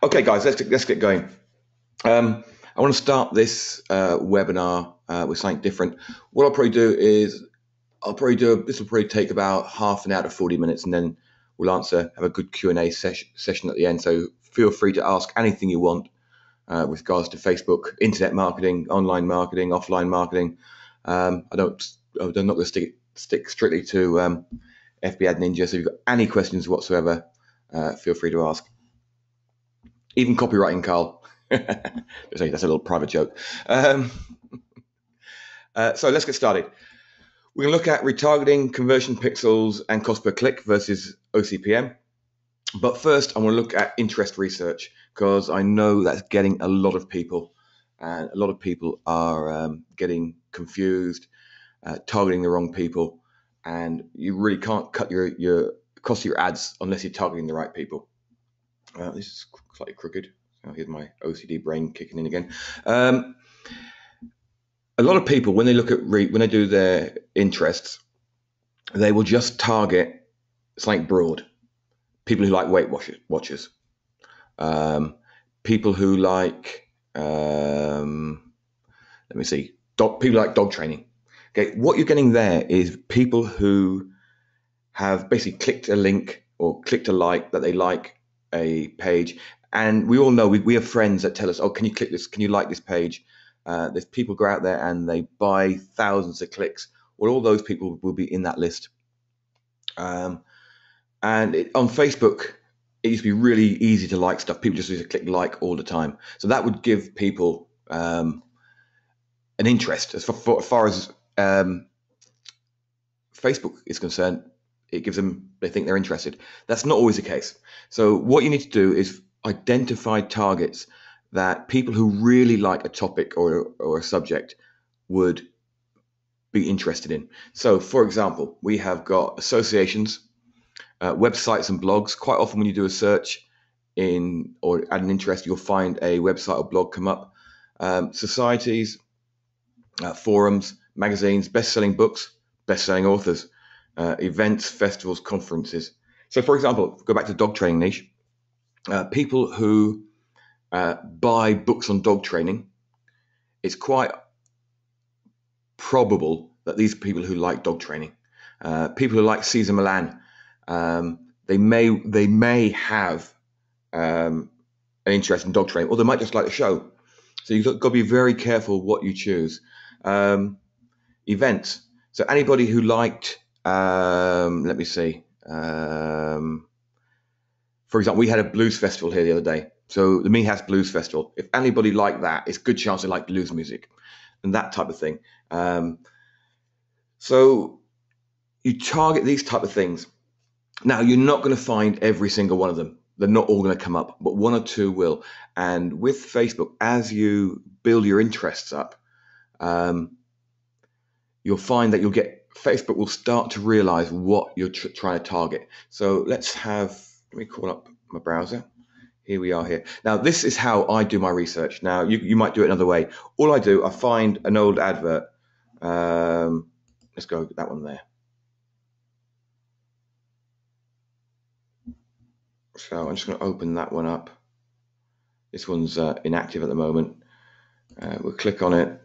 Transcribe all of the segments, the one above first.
Okay, guys, let's get going. I want to start this webinar with something different. What I'll probably do is this will probably take about half an hour to 40 minutes, and then we'll have a good Q&A session at the end. So feel free to ask anything you want with regards to Facebook, internet marketing, online marketing, offline marketing. I'm not going to stick strictly to FB Ad Ninja. So if you've got any questions whatsoever, feel free to ask. Even copywriting, Carl. That's a little private joke. So let's get started. We're going to look at retargeting, conversion pixels, and cost per click versus OCPM. But first, I want to look at interest research because I know that's getting a lot of people, and a lot of people are getting confused, targeting the wrong people, and you really can't cut your cost of your ads unless you're targeting the right people. This is slightly crooked. Here's my OCD brain kicking in again. A lot of people, when they look at when they do their interests, they will just target something broad. People who like Weight Watchers, people who like let me see, people like dog training. Okay, what you're getting there is people who have basically clicked a link or clicked a like that they like a page. And we all know we have friends that tell us, oh, can you click this? Can you like this page? There's people go out there and they buy thousands of clicks. Well, all those people will be in that list. On Facebook, it used to be really easy to like stuff. People just used to click like all the time. So that would give people an interest. As far as Facebook is concerned, it gives them, they think they're interested. That's not always the case. So what you need to do is identify targets that people who really like a topic or a subject would be interested in. So for example, we have got associations, websites and blogs. Quite often when you do a search in or add an interest, you'll find a website or blog come up. Societies, forums, magazines, best-selling books, best-selling authors, events, festivals, conferences. So, for example, go back to the dog training niche. People who buy books on dog training, it's quite probable that these are people who like dog training. People who like Cesar Millan, they may have an interest in dog training, or they might just like the show. So you've got to be very careful what you choose. Events. So anybody who liked, let me see. For example, we had a blues festival here the other day. So the Meath House Blues Festival. If anybody liked that, it's a good chance they like blues music and that type of thing. So you target these type of things. Now, you're not going to find every single one of them. They're not all going to come up, but one or two will. And with Facebook, as you build your interests up, you'll find that Facebook will start to realize what you're trying to target. So let me call up my browser. Here we are here. Now, this is how I do my research. Now, you might do it another way. All I do, I find an old advert. Let's go with that one there. So I'm just going to open that one up. This one's inactive at the moment. We'll click on it.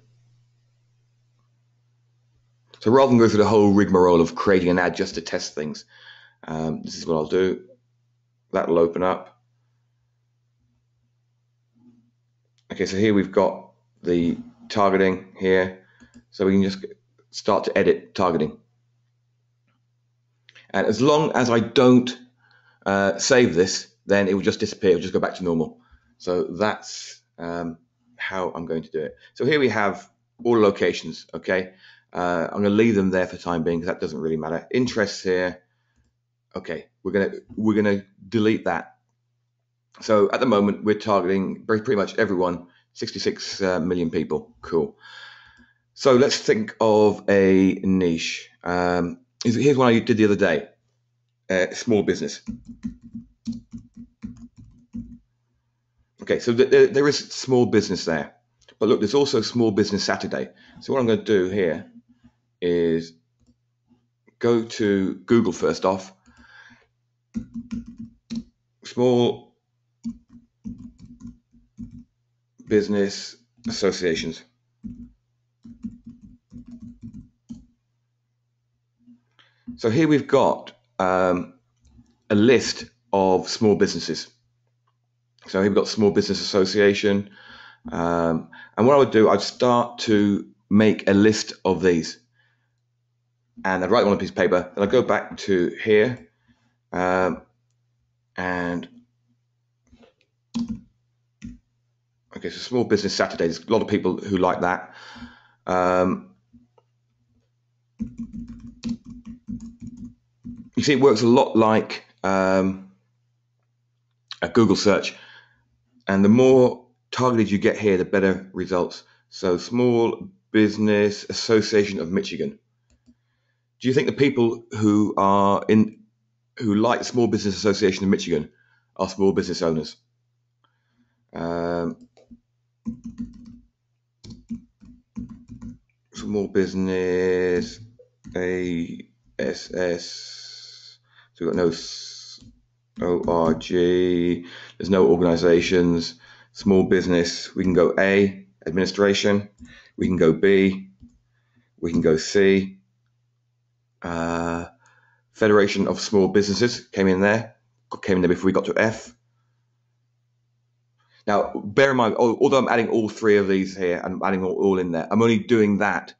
So rather than go through the whole rigmarole of creating an ad just to test things, this is what I'll do. That'll open up. Okay, so here we've got the targeting here. So we can just start to edit targeting. And as long as I don't save this, then it will just disappear. It will just go back to normal. So that's how I'm going to do it. So here we have all locations, okay? I'm going to leave them there for the time being because that doesn't really matter. Interests here. Okay, we're gonna delete that. So at the moment we're targeting pretty much everyone, 66 million people. Cool. So let's think of a niche. Here's one I did the other day. Small business. Okay, so there is small business there, but look, there's also Small Business Saturday. So what I'm going to do here is go to Google first off. Small business associations. So here we've got a list of small businesses. So here we've got Small Business Association. And what I would do, I'd start to make a list of these. And I'd write them on a piece of paper. Then I'd go back to here. And okay, so Small Business Saturday. There's a lot of people who like that. You see, it works a lot like a Google search. And the more targeted you get here, the better results. So Small Business Association of Michigan. Do you think the people who like the Small Business Association of Michigan are small business owners? Small Business ASS. So we've got no ORG. There's no organizations. Small business. We can go A, administration. We can go B. We can go C. Federation of Small Businesses came in there before we got to F. Now, bear in mind, although I'm adding all three of these here, I'm adding all in there. I'm only doing that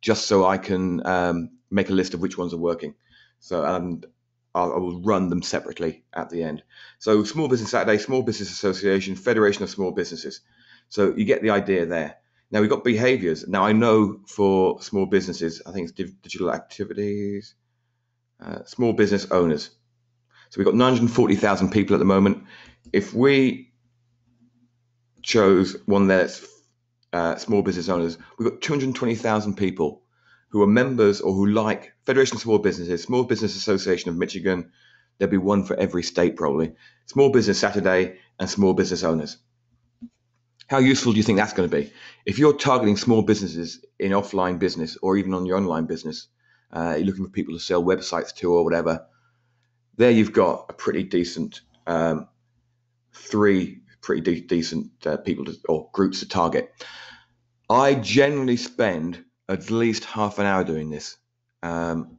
just so I can make a list of which ones are working. So, and I will run them separately at the end. So, Small Business Saturday, Small Business Association, Federation of Small Businesses. So, you get the idea there. Now, we've got behaviors. Now, I know for small businesses, I think it's digital activities, small business owners. So, we've got 940,000 people at the moment. If we chose one that's small business owners, we've got 220,000 people who are members or who like Federation of Small Businesses, Small Business Association of Michigan. There'll be one for every state probably. Small Business Saturday and small business owners. How useful do you think that's going to be? If you're targeting small businesses in offline business or even on your online business, you're looking for people to sell websites to or whatever, there you've got a pretty decent decent people or groups to target. I generally spend at least half an hour doing this, and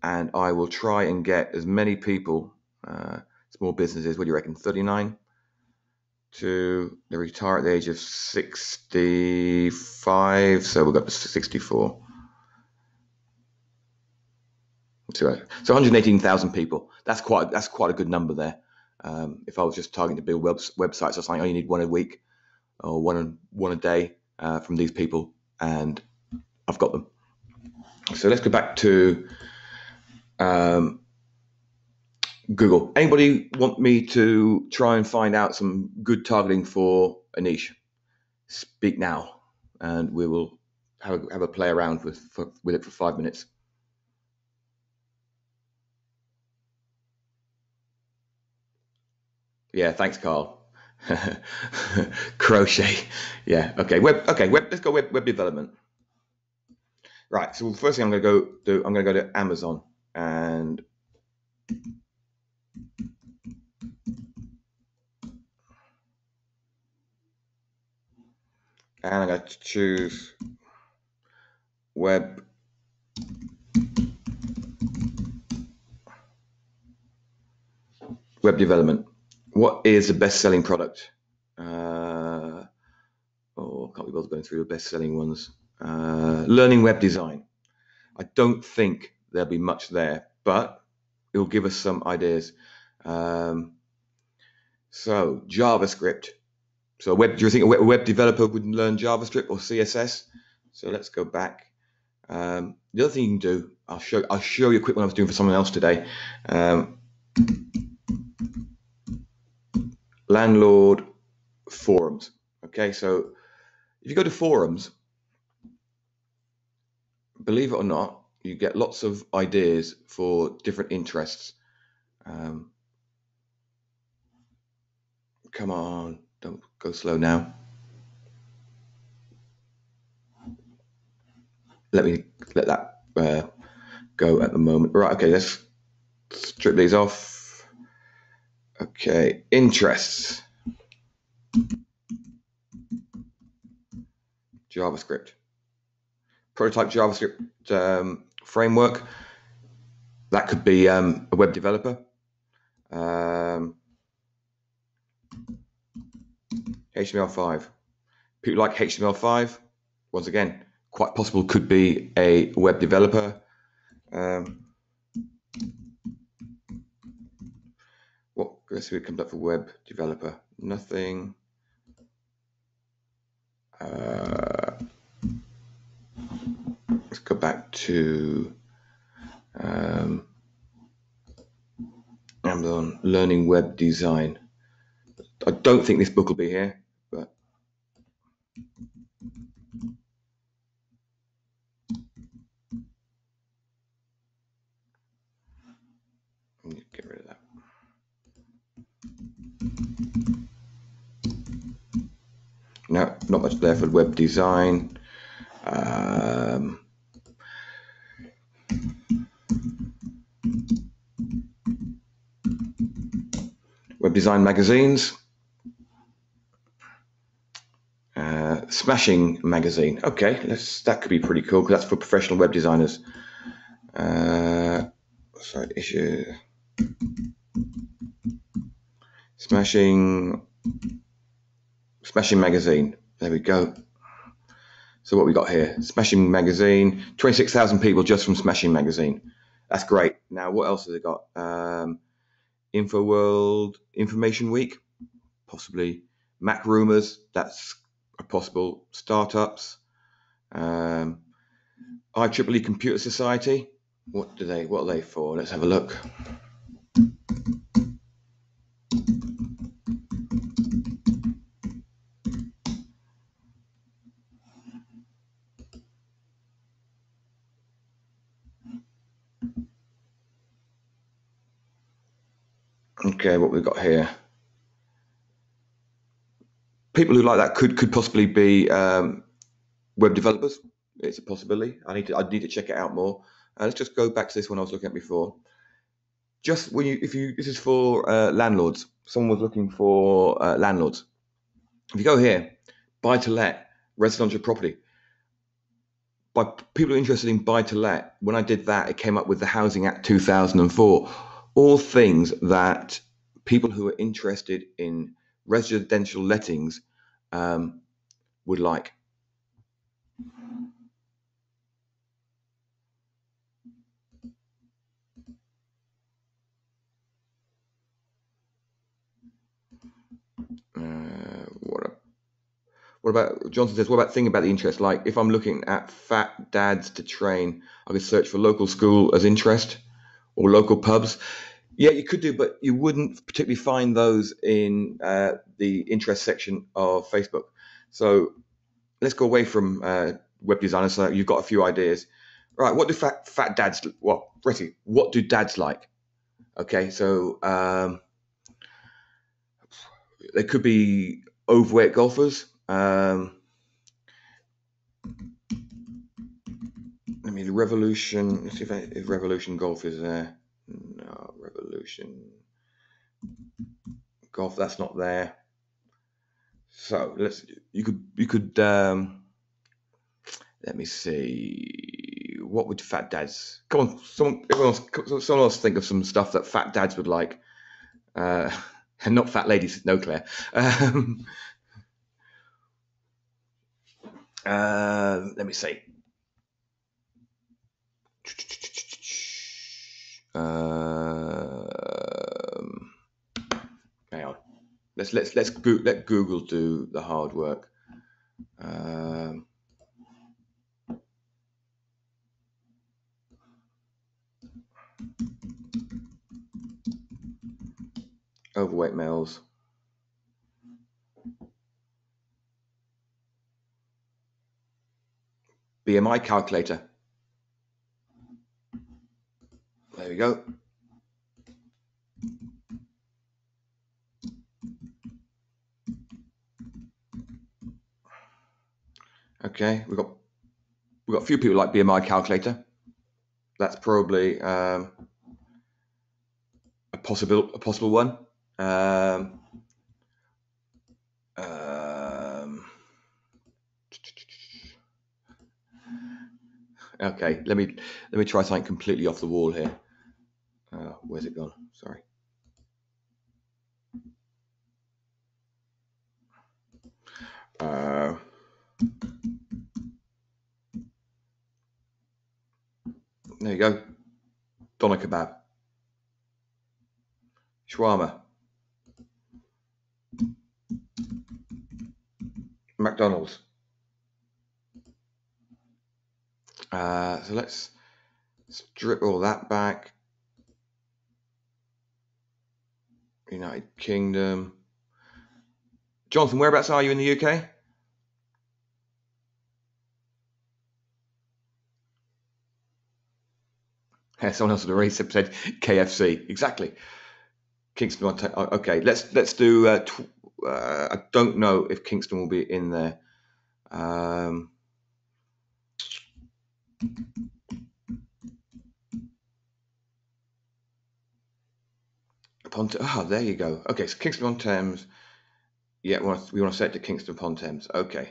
I will try and get as many people, small businesses, what do you reckon, 39, to they retire at the age of 65, so we'll go up to 64. So 118,000 people. That's quite a good number there. If I was just targeting to build websites or something, I only need one a week or one a day from these people, and I've got them. So let's go back to Google. Anybody want me to try and find out some good targeting for a niche? Speak now, and we will have a play around with it for 5 minutes. Yeah, thanks, Carl. Crochet. Yeah. Okay. Web. Let's go web development. Right. So the first thing I'm going to go to Amazon and I'm going to choose web development. What is the best-selling product? Can't be bothered going through the best-selling ones. Learning web design. I don't think there'll be much there, but it will give us some ideas. So JavaScript. So do you think a web developer would learn JavaScript or CSS? So let's go back. The other thing you can do, I'll show you a quick one I was doing for someone else today. Landlord forums. Okay, so if you go to forums, believe it or not, you get lots of ideas for different interests. Come on, don't go slow now. Let that go at the moment. Right, okay, let's strip these off. Okay, interests. JavaScript. Prototype JavaScript framework. That could be a web developer. HTML5. People like HTML5. Once again, quite possible could be a web developer. Let's see what comes up for web developer. Nothing. Let's go back to Amazon Learning Web Design. I don't think this book will be here, but get rid of that. No, not much there for web design. Web design magazines. Smashing magazine. Okay, that could be pretty cool because that's for professional web designers. Sorry, issue. Smashing magazine. There we go. So what we got here? Smashing magazine. 26,000 people just from Smashing magazine. That's great. Now what else have they got? InfoWorld Information Week, possibly. Mac Rumors. That's a possible. Startups. IEEE Computer Society. What are they for? Let's have a look. Okay, what we've got here. People who like that could possibly be web developers. It's a possibility. I need to check it out more. Let's just go back to this one I was looking at before. Just when this is for landlords. Someone was looking for landlords. If you go here, buy to let, residential property. By people who are interested in buy to let, when I did that, it came up with the Housing Act 2004. All things that people who are interested in residential lettings would like. What about, Johnson says, what about thinking about the interest? Like if I'm looking at fat dads to train, I could search for local school as interest or local pubs. Yeah, you could do, but you wouldn't particularly find those in the interest section of Facebook. So let's go away from web designers. So you've got a few ideas. Right, what do fat dads, Bretty, what do dads like? Okay, so they could be overweight golfers. Revolution. Let's see if Revolution Golf is there. No, Revolution Golf. That's not there. So you could. Let me see. What would fat dads? Come on, someone else think of some stuff that fat dads would like. And not fat ladies. No, Claire. Let me see. Hang on. Let Google do the hard work. Overweight males. BMI calculator. There we go. Okay, we've got a few people like BMI calculator. That's probably a possible one. Okay, let me try something completely off the wall here. Where's it gone? Sorry. There you go. Doner kebab, shawarma, McDonald's. So let's strip all that back. United Kingdom. Jonathan, whereabouts are you in the UK? Yeah, someone else had already said KFC. Exactly. Kingston. Okay, let's do. I don't know if Kingston will be in there. There you go. Okay, so Kingston upon Thames. Yeah, we want to set it to Kingston upon Thames. Okay.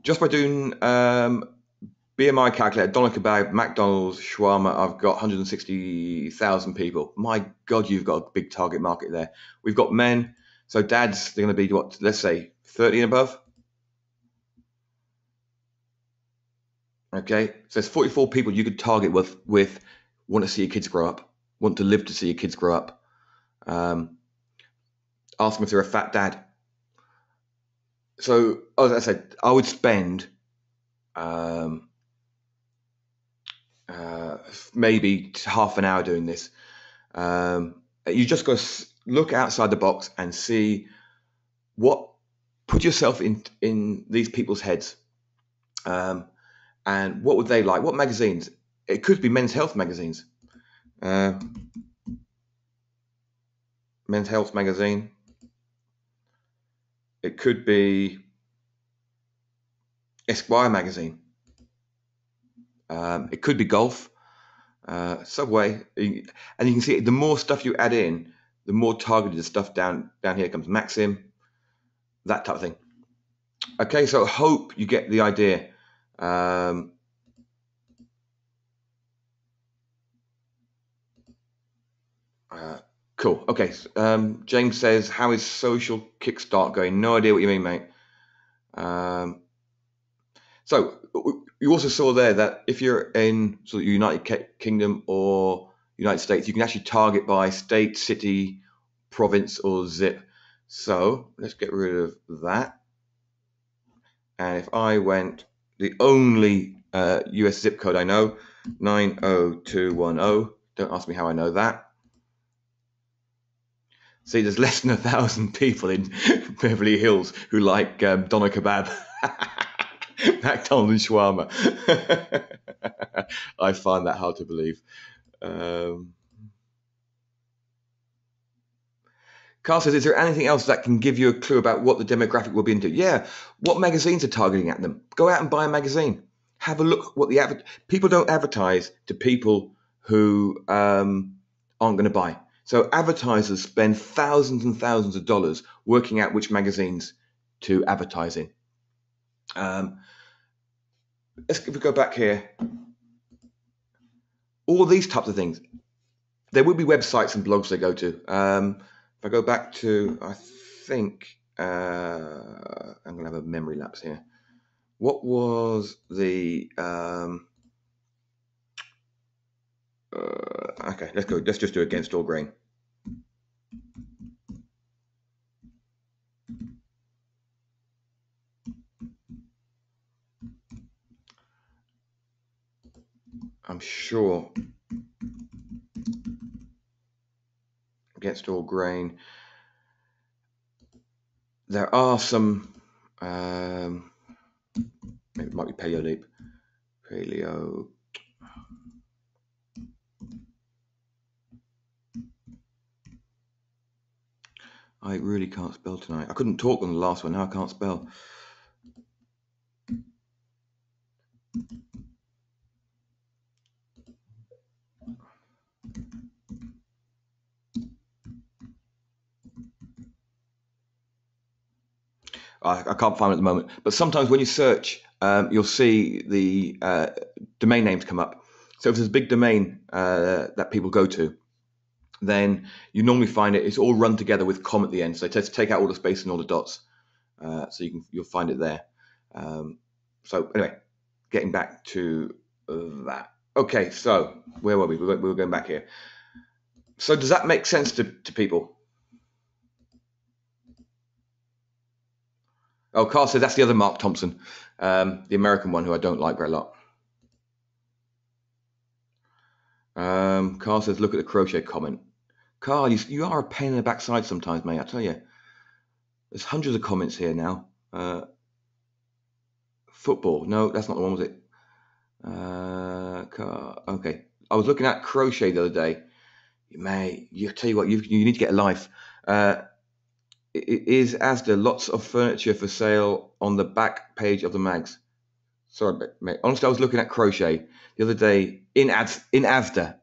Just by doing BMI calculator, doner kebab, McDonald's, shawarma, I've got 160,000 people. My God, you've got a big target market there. We've got men, so dads, they're going to be what? Let's say 30 and above. Okay, so there's 44 people you could target with want to see your kids grow up, want to live to see your kids grow up. Ask them if they're a fat dad. So, as I said, I would spend maybe half an hour doing this. You just got to look outside the box and see put yourself in these people's heads. And what would they like? What magazines? It could be men's health magazines. Men's health magazine. It could be Esquire magazine. It could be golf, Subway. And you can see the more stuff you add in, the more targeted stuff down here comes. Maxim, that type of thing. Okay, so I hope you get the idea. Cool. Okay. James says, how is social kickstart going? No idea what you mean, mate. So you also saw there that if you're in sort of United Kingdom or United States, you can actually target by state, city, province, or zip. So let's get rid of that. And if I went, the only US zip code I know, 90210. Don't ask me how I know that. See, there's less than 1,000 people in Beverly Hills who like doner kebab, McDonald's and shawarma. I find that hard to believe. Carl says, is there anything else that can give you a clue about what the demographic will be into? Yeah, what magazines are targeting at them? Go out and buy a magazine. Have a look what the people don't advertise to people who aren't going to buy. So advertisers spend thousands and thousands of dollars working out which magazines to advertise in. If we go back here, all these types of things, there will be websites and blogs they go to. If I go back to, I think, I'm going to have a memory lapse here. What was the, okay, let's go. Let's just do Against All Grain. I'm sure Against All Grain. There are some, maybe it might be Paleo Leap. Paleo. I really can't spell tonight. I couldn't talk on the last one. Now I can't spell. I can't find it at the moment. But sometimes when you search you'll see the domain names come up. So if there's a big domain that people go to, then you normally find it's all run together with com at the end. So just take out all the space and all the dots, so you'll find it there. So anyway, getting back to that. Okay, so where were we? We were going back here. So does that make sense to people? Oh, Carl said that's the other Mark Thompson, the American one who I don't like very a lot. Carl says, look at the crochet comment. Carl, you are a pain in the backside sometimes, mate. I tell you. There's hundreds of comments here now. Football. No, that's not the one, was it? Okay. I was looking at crochet the other day. Mate, you tell you what, you need to get a life. It is Asda, lots of furniture for sale on the back page of the mags. Sorry, mate. Honestly, I was looking at crochet the other day in Asda.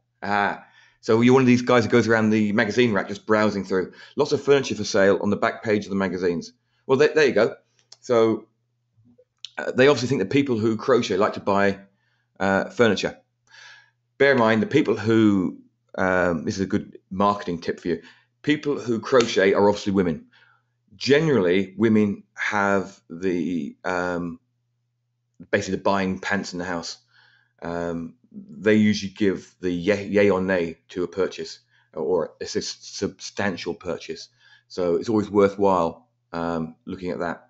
So you're one of these guys who goes around the magazine rack just browsing through. Lots of furniture for sale on the back page of the magazines. Well, there you go. So they obviously think that people who crochet like to buy furniture. Bear in mind, the people who, this is a good marketing tip for you, people who crochet are obviously women. Generally, women have the basically the buying pants in the house. They usually give the yay or nay to a purchase, or it's a substantial purchase. So it's always worthwhile looking at that.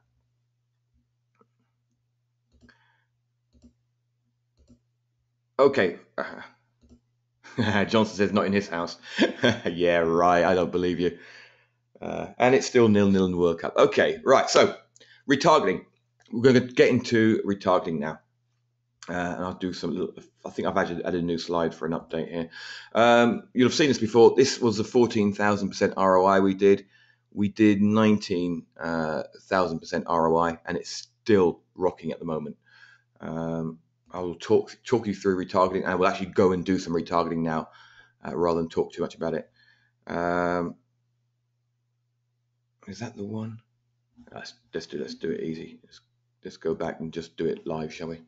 Okay. Johnson says not in his house. Yeah, right. I don't believe you. And it's still 0-0 in the World Cup. Okay, right. So retargeting. We're going to get into retargeting now. And I'll do I think I've added a new slide for an update here. You'll have seen this before. This was a 14,000% ROI we did. We did 19,000% ROI, and it's still rocking at the moment. I will talk you through retargeting, and I will actually go and do some retargeting now, rather than talk too much about it. Is that the one? Let's do it easy. Let's go back and just do it live, shall we?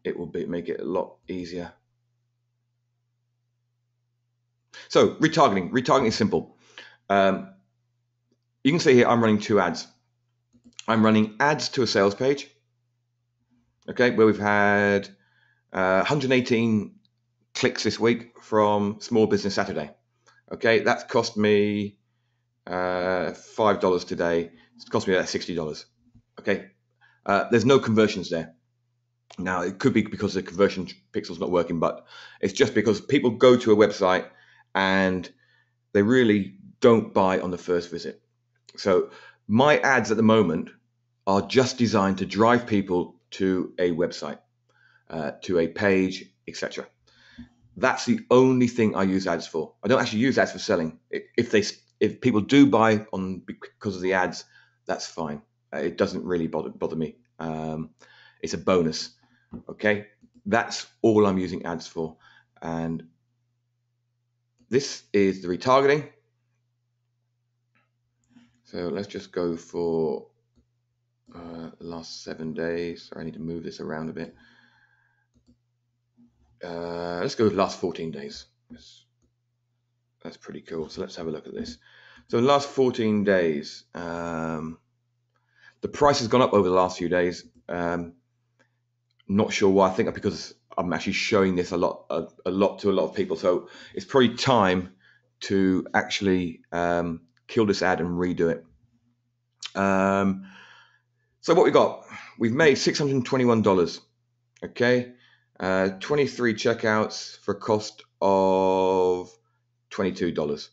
It will make it a lot easier. So retargeting. Retargeting is simple. You can see here I'm running 2 ads. I'm running ads to a sales page. Okay, where we've had 118 clicks this week from Small Business Saturday. Okay, that's cost me $5 today. It's cost me about $60. Okay, there's no conversions there. Now, it could be because the conversion pixel's not working, but it's just because people go to a website and they really don't buy on the first visit. So my ads at the moment are just designed to drive people to a website, to a page, etc. That's the only thing I use ads for. I don't actually use ads for selling. If people do buy because of the ads, that's fine. It doesn't really bother me. It's a bonus. Okay, that's all I'm using ads for. And this is the retargeting. So let's just go for the last 7 days. Sorry, I need to move this around a bit. Let's go with the last 14 days. That's pretty cool. So let's have a look at this. So in the last 14 days, the price has gone up over the last few days. Not sure why. I think because I'm actually showing this a lot to a lot of people. So it's probably time to actually kill this ad and redo it. So what we got? We've made $621. Okay, 23 checkouts for a cost of $22.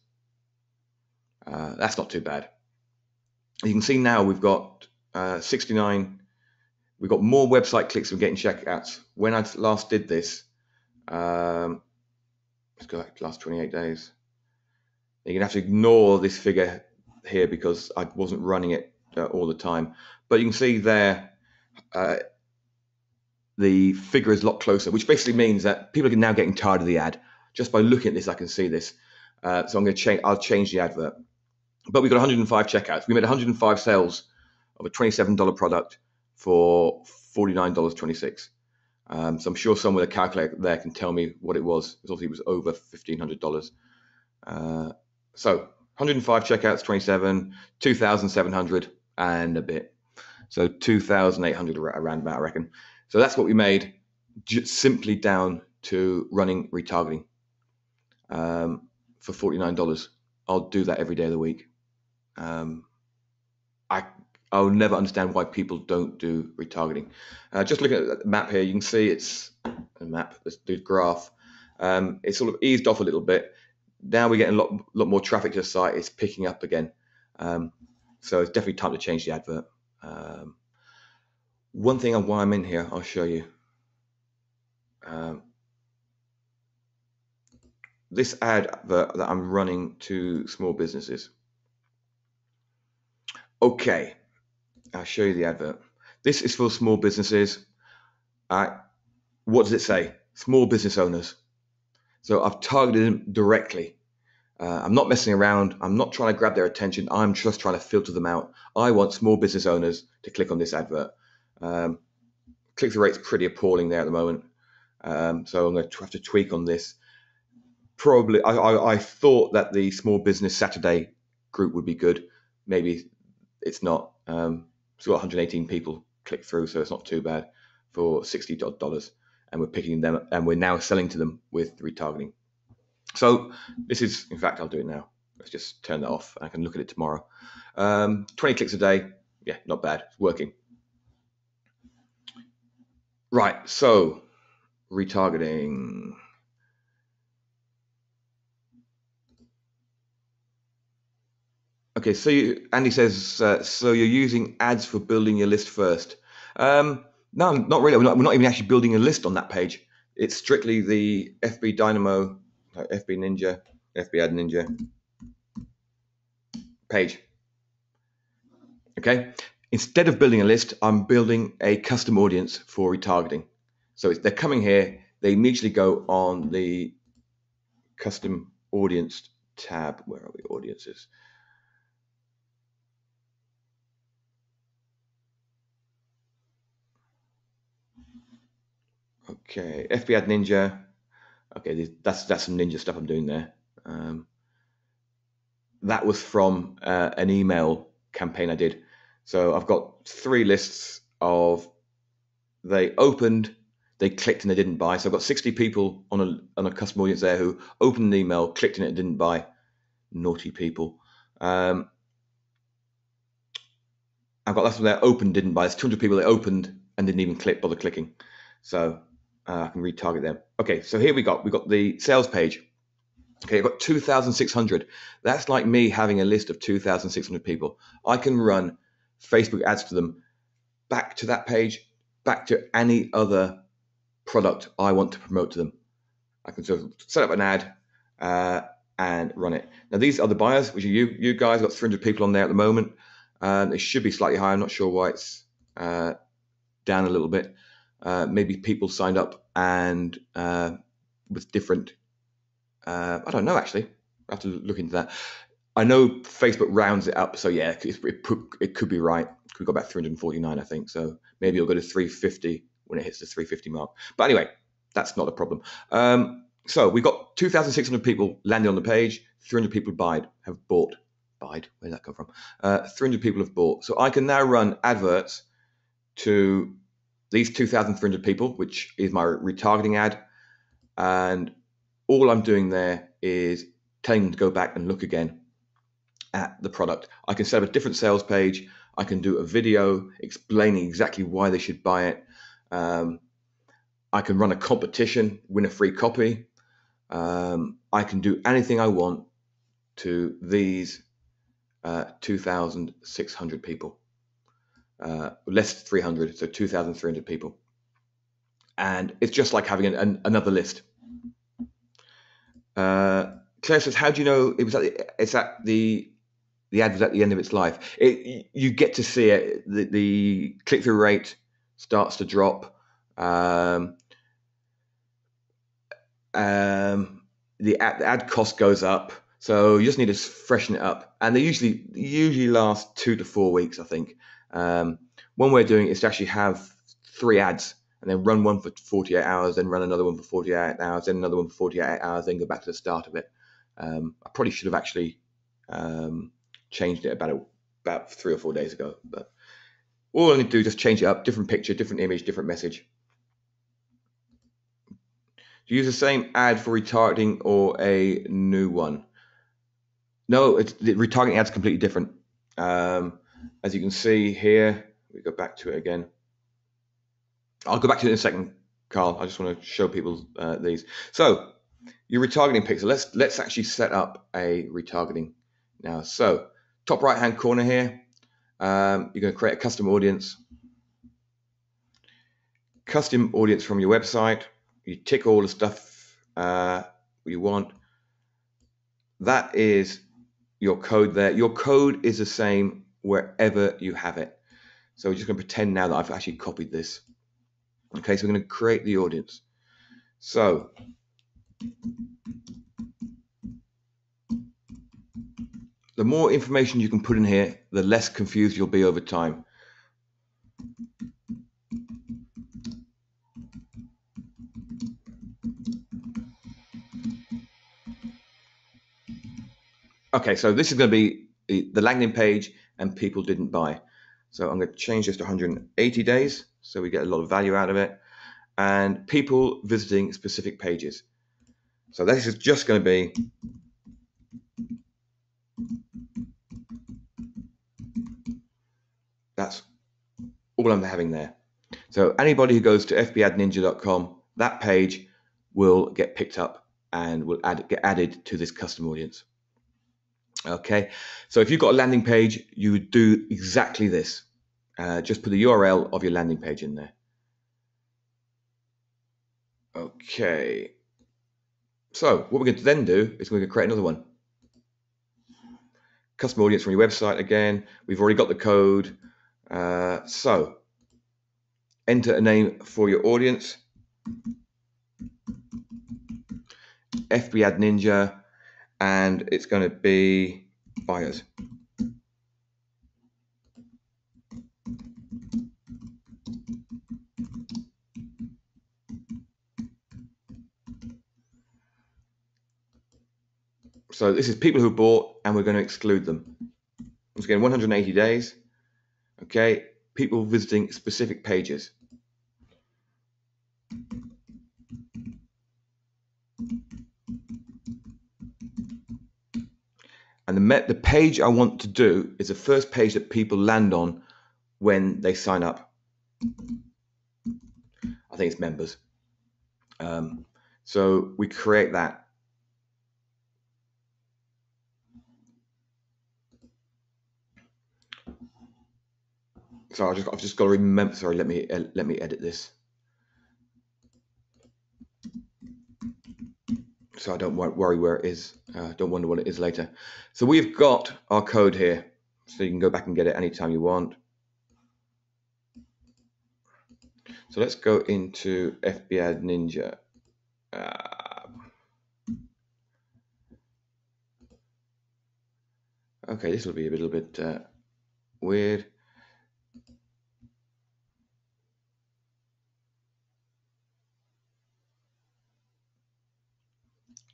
That's not too bad. You can see now we've got 69. We've got more website clicks than getting checkouts. When I last did this, let's go back to the last 28 days. You're going to have to ignore this figure here because I wasn't running it all the time. But you can see there, the figure is a lot closer, which basically means that people are now getting tired of the ad. Just by looking at this, I can see this. So I'm going to change. I'll change the advert. But we've got 105 checkouts. We made 105 sales of a $27 product for $49.26. So I'm sure someone with a calculator there can tell me what it was. Obviously, it was over $1,500. So 105 checkouts, 27, 2,700 and a bit. So 2,800 around about, I reckon. So that's what we made, just simply down to running retargeting for $49. I'll do that every day of the week. I'll never understand why people don't do retargeting. Just looking at the map here, you can see it's a map, the graph. It's sort of eased off a little bit. Now we're getting a lot more traffic to the site. It's picking up again. So it's definitely time to change the advert. One thing while I'm in here, I'll show you. This advert that I'm running to small businesses. Okay, I'll show you the advert. This is for small businesses. What does it say? Small business owners. So I've targeted them directly. I'm not messing around. I'm not trying to grab their attention. I'm just trying to filter them out. I want small business owners to click on this advert. Click-through rate's pretty appalling there at the moment. So I'm going to have to tweak on this. Probably, I thought that the Small Business Saturday group would be good. Maybe it's not. It's got 118 people click through, so it's not too bad for $60. And we're picking them, and we're now selling to them with retargeting. So this is, in fact, I'll do it now. Let's just turn that off. I can look at it tomorrow. 20 clicks a day. Yeah, not bad. It's working. Right, so retargeting. Okay, so Andy says, so you're using ads for building your list first. No, not really. We're not even actually building a list on that page. It's strictly the FB Dynamo, FB Ninja, FB Ad Ninja page. Okay. Instead of building a list, I'm building a custom audience for retargeting. So they're coming here. They immediately go on the custom audience tab. Where are we? Audiences. Okay, FB Ad Ninja. Okay, that's some ninja stuff I'm doing there. That was from an email campaign I did. So I've got 3 lists of they opened, they clicked and they didn't buy. So I've got 60 people on a custom audience there who opened an email, clicked in it, and didn't buy. Naughty people. I've got that's one there opened, didn't buy. There's 200 people that opened and didn't even bother clicking. So I can retarget them. Okay, so here we've got the sales page. Okay, I've got 2,600. That's like me having a list of 2,600 people. I can run Facebook ads to them, back to that page, back to any other product I want to promote to them. I can sort of set up an ad and run it. Now, these are the buyers, which are you guys. Got 300 people on there at the moment. It should be slightly higher. I'm not sure why it's down a little bit. Maybe people signed up and with different. I don't know, actually. I have to look into that. I know Facebook rounds it up, so yeah, it could be right. We've got about 349, I think. So maybe it'll go to 350 when it hits the 350 mark. But anyway, that's not a problem. So we've got 2,600 people landed on the page. 300 people have bought. Where did that come from? 300 people have bought. So I can now run adverts to these 2,300 people, which is my retargeting ad. And all I'm doing there is telling them to go back and look again at the product. I can set up a different sales page. I can do a video explaining exactly why they should buy it. I can run a competition, win a free copy. I can do anything I want to these 2,600 people. Less 300, so 2,300 people. And it's just like having another list. Claire says, how do you know it's at the ad was at the end of its life? You get to see it. The click-through rate starts to drop. The ad cost goes up. So you just need to freshen it up. And they usually last 2 to 4 weeks, I think. one way of doing it is to actually have 3 ads and then run one for 48 hours, then run another one for 48 hours, then another one for 48 hours, then go back to the start of it. I probably should have actually changed it about 3 or 4 days ago, but all I need to do is just change it up, different picture, different image, different message. Do you use the same ad for retargeting or a new one? No, the retargeting ad's completely different. As you can see here, we go back to it again. I'll go back to it in a second, Carl. I just want to show people these. So your retargeting pixel. Let's actually set up a retargeting now. So top right hand corner here, you're going to create a custom audience. Custom audience from your website. You tick all the stuff you want. That is your code there. Your code is the same wherever you have it. So we're just going to pretend now that I've actually copied this. Okay, so we're going to create the audience. So the more information you can put in here, the less confused you'll be over time. Okay, so this is going to be the landing page and people didn't buy. So I'm going to change this to 180 days so we get a lot of value out of it. And people visiting specific pages. So this is just going to be that's all I'm having there. So anybody who goes to fbadninja.com, that page will get picked up and will get added to this custom audience. Okay, so if you've got a landing page, you would do exactly this. Just put the URL of your landing page in there. Okay, so what we're going to then do is we're going to create another one. Custom audience from your website again. We've already got the code. So enter a name for your audience. FB Ad Ninja, and it's going to be buyers. So this is people who bought, and we're going to exclude them. Once again, 180 days. Okay, people visiting specific pages. And the page I want to do is the first page that people land on when they sign up. I think it's members. So we create that. So I've just got to remember. Sorry, let me edit this, so I don't worry where it is. Don't wonder what it is later. So we've got our code here, so you can go back and get it anytime you want. So let's go into FB Ad Ninja. Okay, this will be a little bit weird.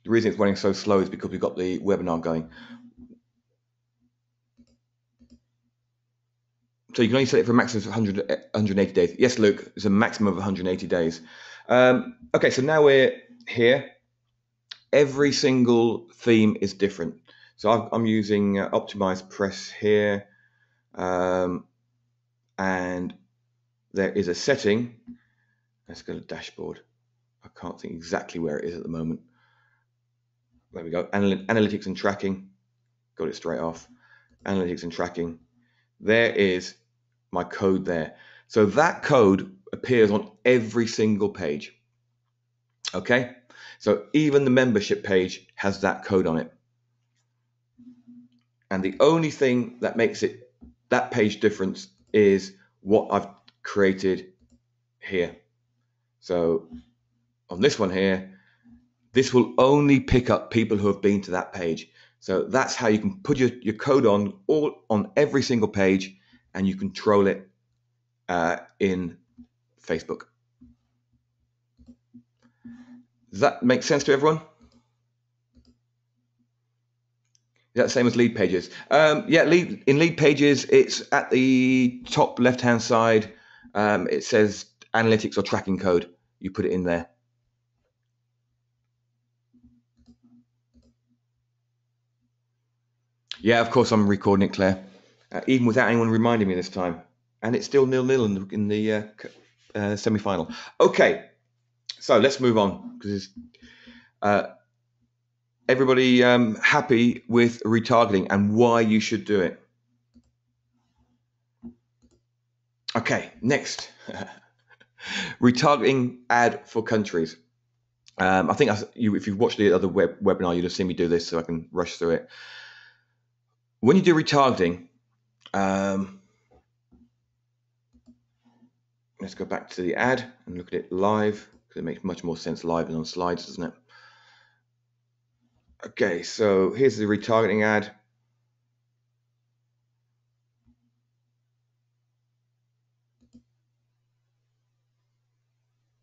The reason it's running so slow is because we've got the webinar going. So you can only set it for a maximum of 180 days. Yes, Luke, it's a maximum of 180 days. Okay, so now we're here. Every single theme is different. So I'm using Optimized Press here. And there is a setting. Let's go to dashboard. I can't think exactly where it is at the moment. There we go. Analytics and tracking. Got it straight off. Analytics and tracking. There is my code there. So that code appears on every single page. Okay. So even the membership page has that code on it. And the only thing that makes it that page different is what I've created here. So on this one here, this will only pick up people who have been to that page. So that's how you can put your code on every single page, and you control it in Facebook. Does that make sense to everyone? Is that the same as lead pages? Yeah, in lead pages, it's at the top left-hand side. It says analytics or tracking code. You put it in there. Yeah, of course I'm recording it, Claire, even without anyone reminding me this time. And it's still 0-0 in the semi-final. Okay, so let's move on, because everybody happy with retargeting and why you should do it? Okay, next. Retargeting ad for countries. I think if you've watched the other webinar, you'd have seen me do this, so I can rush through it. When you do retargeting, let's go back to the ad and look at it live, because it makes much more sense live than on slides, doesn't it? Okay, so here's the retargeting ad.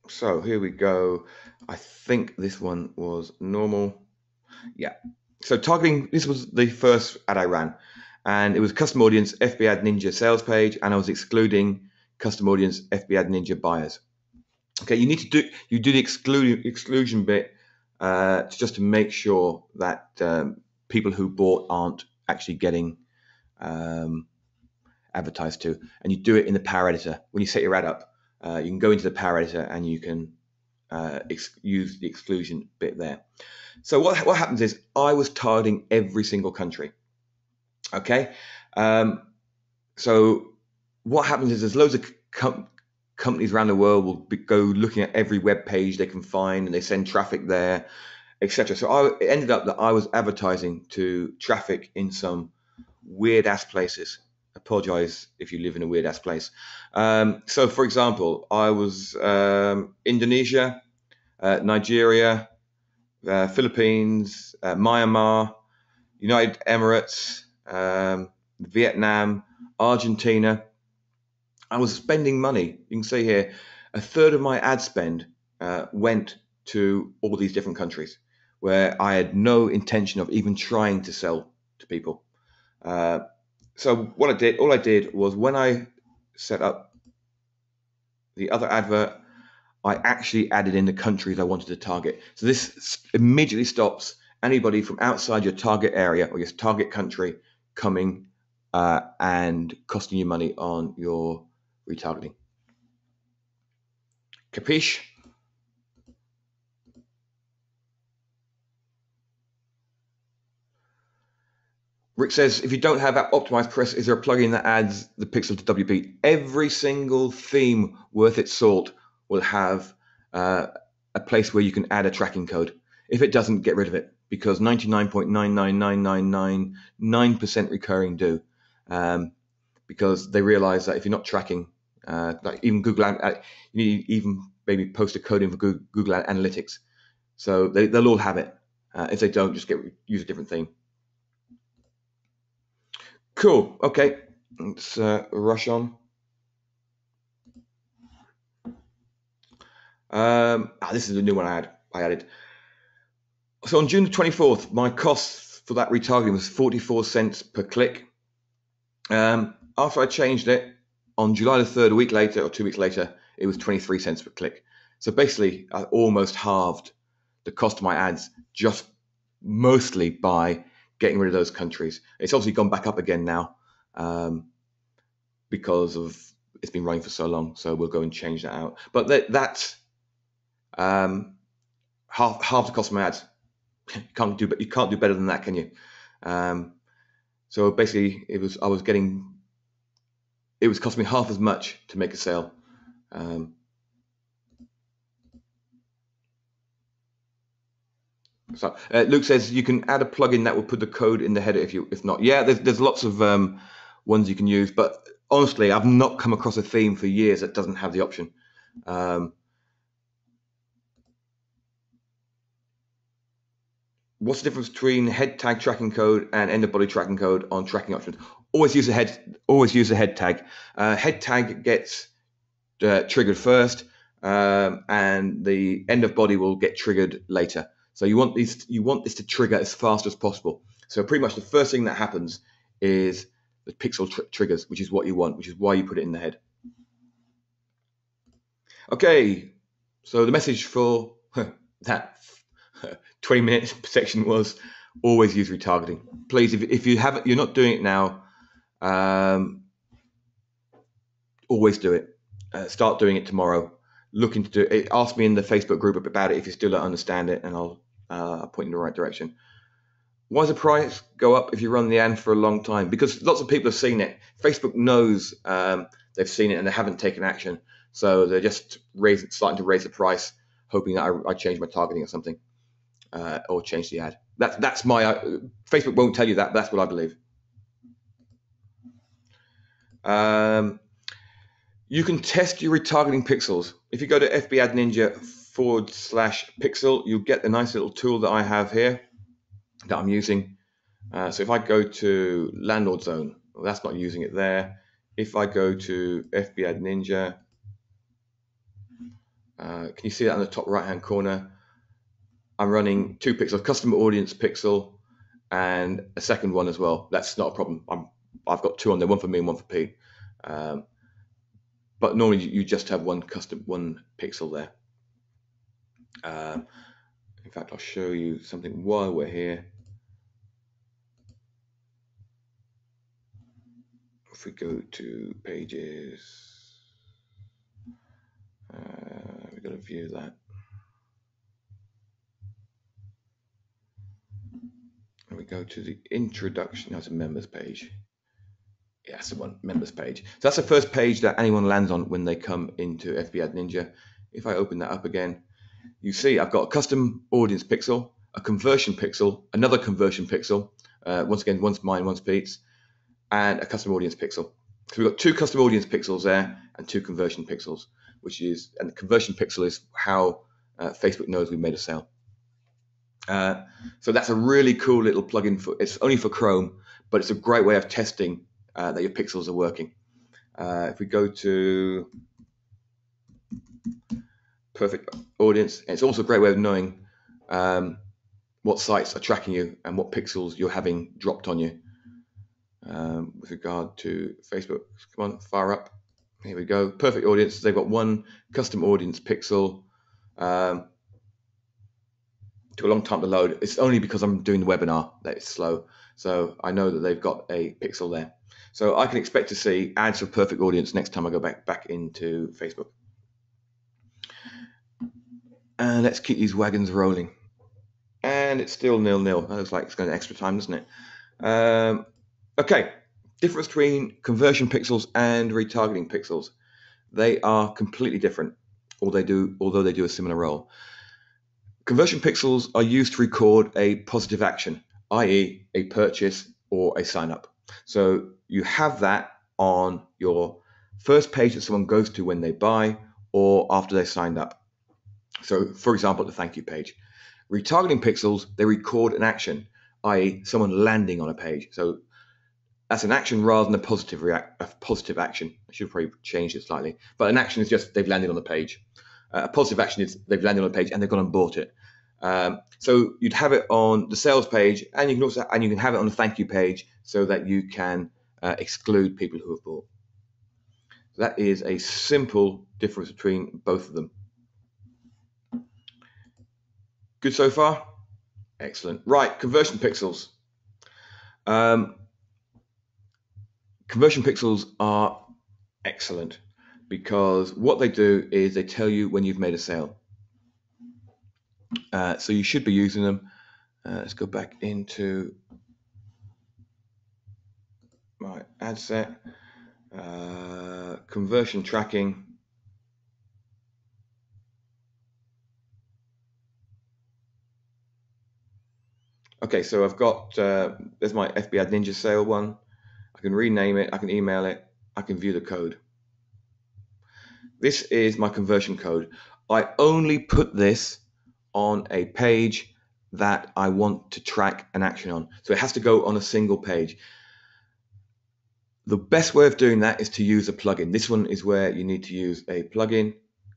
So here we go. I think this one was normal. Yeah. So targeting, this was the first ad I ran, and it was custom audience FB Ad Ninja sales page, and I was excluding custom audience FB Ad Ninja buyers. Okay, you do the exclusion bit just to make sure that people who bought aren't actually getting advertised to, and you do it in the Power Editor. When you set your ad up, you can go into the Power Editor and you can use the exclusion bit there. So what happens is I was targeting every single country. Okay, so what happens is there's loads of companies around the world will go looking at every web page they can find, and they send traffic there, etc. So it ended up that I was advertising to traffic in some weird ass places. Apologize if you live in a weird ass place. So for example, I was Indonesia, Nigeria, Philippines, Myanmar, United Emirates, Vietnam, Argentina. I was spending money. You can see here, a third of my ad spend went to all these different countries where I had no intention of even trying to sell to people. So what all I did was, when I set up the other advert, I actually added in the countries I wanted to target. So this immediately stops anybody from outside your target area or your target country coming and costing you money on your retargeting. Capiche? Rick says, if you don't have optimized press, is there a plugin that adds the pixel to WP? Every single theme worth its salt will have a place where you can add a tracking code. If it doesn't, get rid of it, because 99.99999% recurring do, because they realize that if you're not tracking, like even Google, you need even maybe post a code in for Google Analytics. So they'll all have it. If they don't, just use a different theme. Cool. Okay, let's rush on. This is a new one I added. So on June the 24th, my cost for that retargeting was 44 cents per click. After I changed it, on July the 3rd, a week later or 2 weeks later, it was 23 cents per click. So basically, I almost halved the cost of my ads, just mostly by getting rid of those countries. It's obviously gone back up again now because of it's been running for so long. So we'll go and change that out. But that's half the cost of my ads. You can't do better than that, can you? So basically, it was costing me half as much to make a sale. So Luke says you can add a plugin that will put the code in the header if not. Yeah, there's lots of ones you can use, but honestly, I've not come across a theme for years that doesn't have the option. What's the difference between head tag tracking code and end of body tracking code on tracking options? Always use a head tag. Head tag gets triggered first, and the end of body will get triggered later. So you want this to trigger as fast as possible. So pretty much the first thing that happens is the pixel triggers, which is what you want, which is why you put it in the head. Okay, so the message for that 20-minute section was always use retargeting. Please, if you're not doing it now, always do it. Start doing it tomorrow. Looking to do it. Ask me in the Facebook group about it if you still don't understand it, and I'll point you in the right direction. Why does the price go up if you run the ad for a long time? Because lots of people have seen it. Facebook knows they've seen it and they haven't taken action. So they're just starting to raise the price, hoping that I change my targeting or something, or change the ad. That's my Facebook won't tell you that. That's what I believe. You can test your retargeting pixels. If you go to FBAdNinja/pixel, you'll get the nice little tool that I have here that I'm using. So if I go to Landlord Zone, well, that's not using it there. If I go to FBAdNinja, can you see that in the top right hand corner? I'm running 2 pixels, custom audience pixel, and a second one as well. That's not a problem. I've got 2 on there, one for me and one for Pete. But normally you just have one pixel there. In fact, I'll show you something while we're here. If we go to pages, we've got to view that. And we go to the introduction. That's a members page. Yeah, that's the one, members page. So that's the first page that anyone lands on when they come into FBAdNinja. If I open that up again, you see I've got a custom audience pixel, a conversion pixel, another conversion pixel. Once again, one's mine, one's Pete's, and a custom audience pixel. So we've got 2 custom audience pixels there and 2 conversion pixels, and the conversion pixel is how Facebook knows we made a sale. So that's a really cool little plugin it's only for Chrome, but it's a great way of testing that your pixels are working. If we go to perfect audience, it's also a great way of knowing what sites are tracking you and what pixels you're having dropped on you. With regard to Facebook, come on, fire up. Here we go. Perfect audience. They've got 1 custom audience pixel. Took a long time to load. It's only because I'm doing the webinar that it's slow. So I know that they've got a pixel there. So I can expect to see ads for perfect audience next time I go back into Facebook. And let's keep these wagons rolling. And it's still 0-0. That looks like it's going to extra time, doesn't it? Okay, difference between conversion pixels and retargeting pixels. They are completely different, although they do a similar role. Conversion pixels are used to record a positive action, i.e. a purchase or a sign up. So you have that on your first page that someone goes to when they buy or after they signed up. So for example, the thank you page. Retargeting pixels, they record an action, i.e. someone landing on a page. So that's an action rather than a positive action. I should probably change it slightly. But an action is just they've landed on the page. A positive action is they've landed on a page and they've gone and bought it. So you'd have it on the sales page, and you can have it on the thank you page, so that you can exclude people who have bought. So that is a simple difference between both of them. Good so far? Excellent. Right, conversion pixels. Conversion pixels are excellent because what they do is they tell you when you've made a sale. So you should be using them. Let's go back into my ad set. Conversion tracking. Okay, so I've got, there's my FBAdNinja sale one. I can rename it, I can email it, I can view the code. This is my conversion code. I only put this on a page that I want to track an action on. So it has to go on a single page. The best way of doing that is to use a plugin. This one is where you need to use a plugin,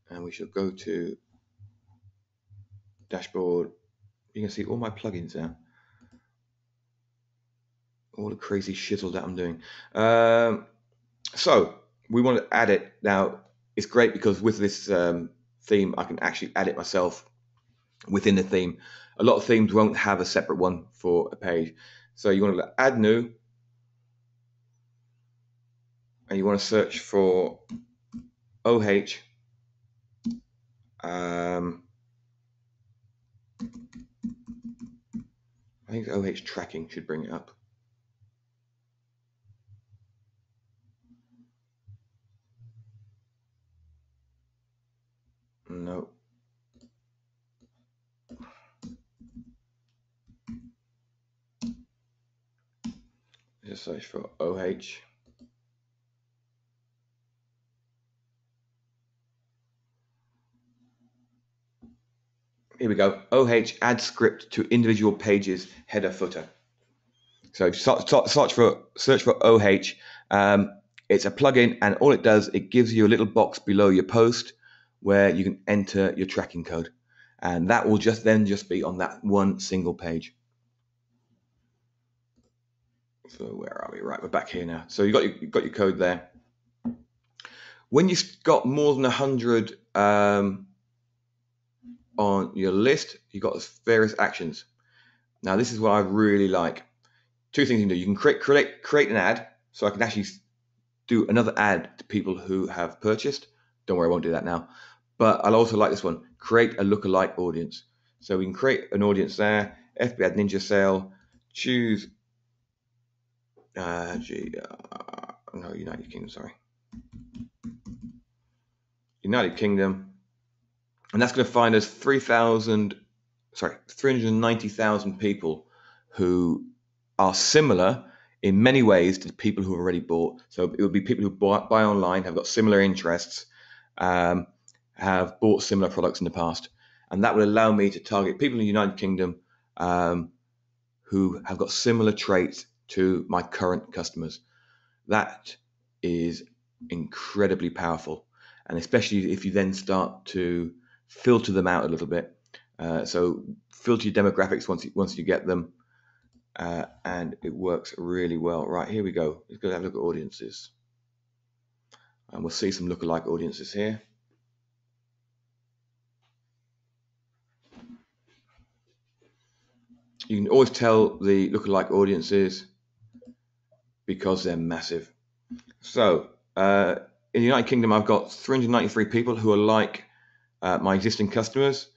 and we shall go to dashboard. You can see all my plugins there, all the crazy shizzle that I'm doing. So we want to add it. Now it's great because with this theme I can actually add it myself within the theme. A lot of themes won't have a separate one for a page, so you want to add new, and you want to search for OH. I think OH tracking should bring it up. No. Just search for OH. Here we go. OH add script to individual pages, header, footer. So search for OH. It's a plugin, and all it does, it gives you a little box below your post where you can enter your tracking code, and that will just be on that one single page. So where are we? Right, we're back here now. So you've got your code there. When you've got more than 100 on your list, you've got various actions. Now this is what I really like. Two things you can do. You can create an ad, so I can actually do another ad to people who have purchased. Don't worry, I won't do that now. But I'll also like this one, create a lookalike audience. So we can create an audience there, FB Ad Ninja sale, choose, no, United Kingdom, sorry. United Kingdom. And that's going to find us 390,000 people who are similar in many ways to the people who have already bought. So it would be people who buy online, have got similar interests, have bought similar products in the past. And that would allow me to target people in the United Kingdom who have got similar traits to my current customers. That is incredibly powerful. And especially if you then start to filter them out a little bit. So filter your demographics once you get them. And it works really well. Right, here we go. Let's go have a look at audiences. And we'll see some lookalike audiences here. You can always tell the lookalike audiences because they're massive. So in the United Kingdom, I've got 393 people who are like my existing customers.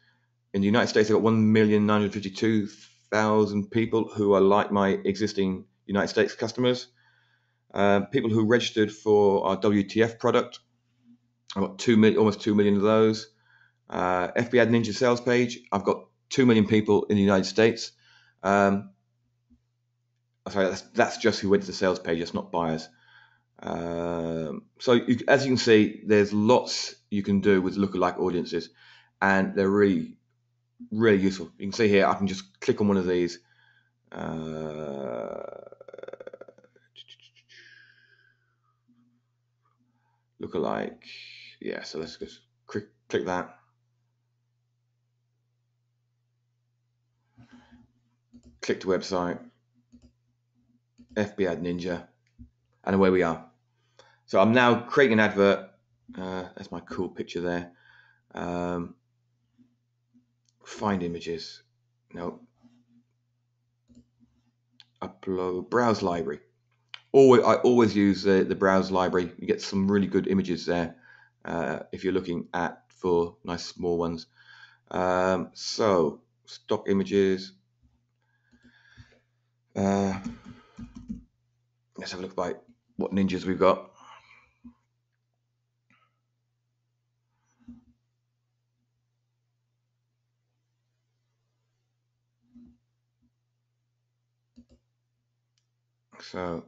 In the United States, I've got 1,952,000 people who are like my existing United States customers. People who registered for our WTF product, I've got almost 2 million of those. FB Ad Ninja sales page, I've got 2 million people in the United States. Sorry, that's just who went to the sales page, that's not buyers. So as you can see, there's lots you can do with lookalike audiences, and they're really useful. You can see here, I can just click on one of these. Lookalike, yeah. So let's just click that. Click to website, FB Ad Ninja, and away we are. So I'm now creating an advert. That's my cool picture there. Find images. No. Upload. Browse library. I always use the browse library. You get some really good images there if you're looking for nice small ones. So stock images. Let's have a look by what ninjas we've got. So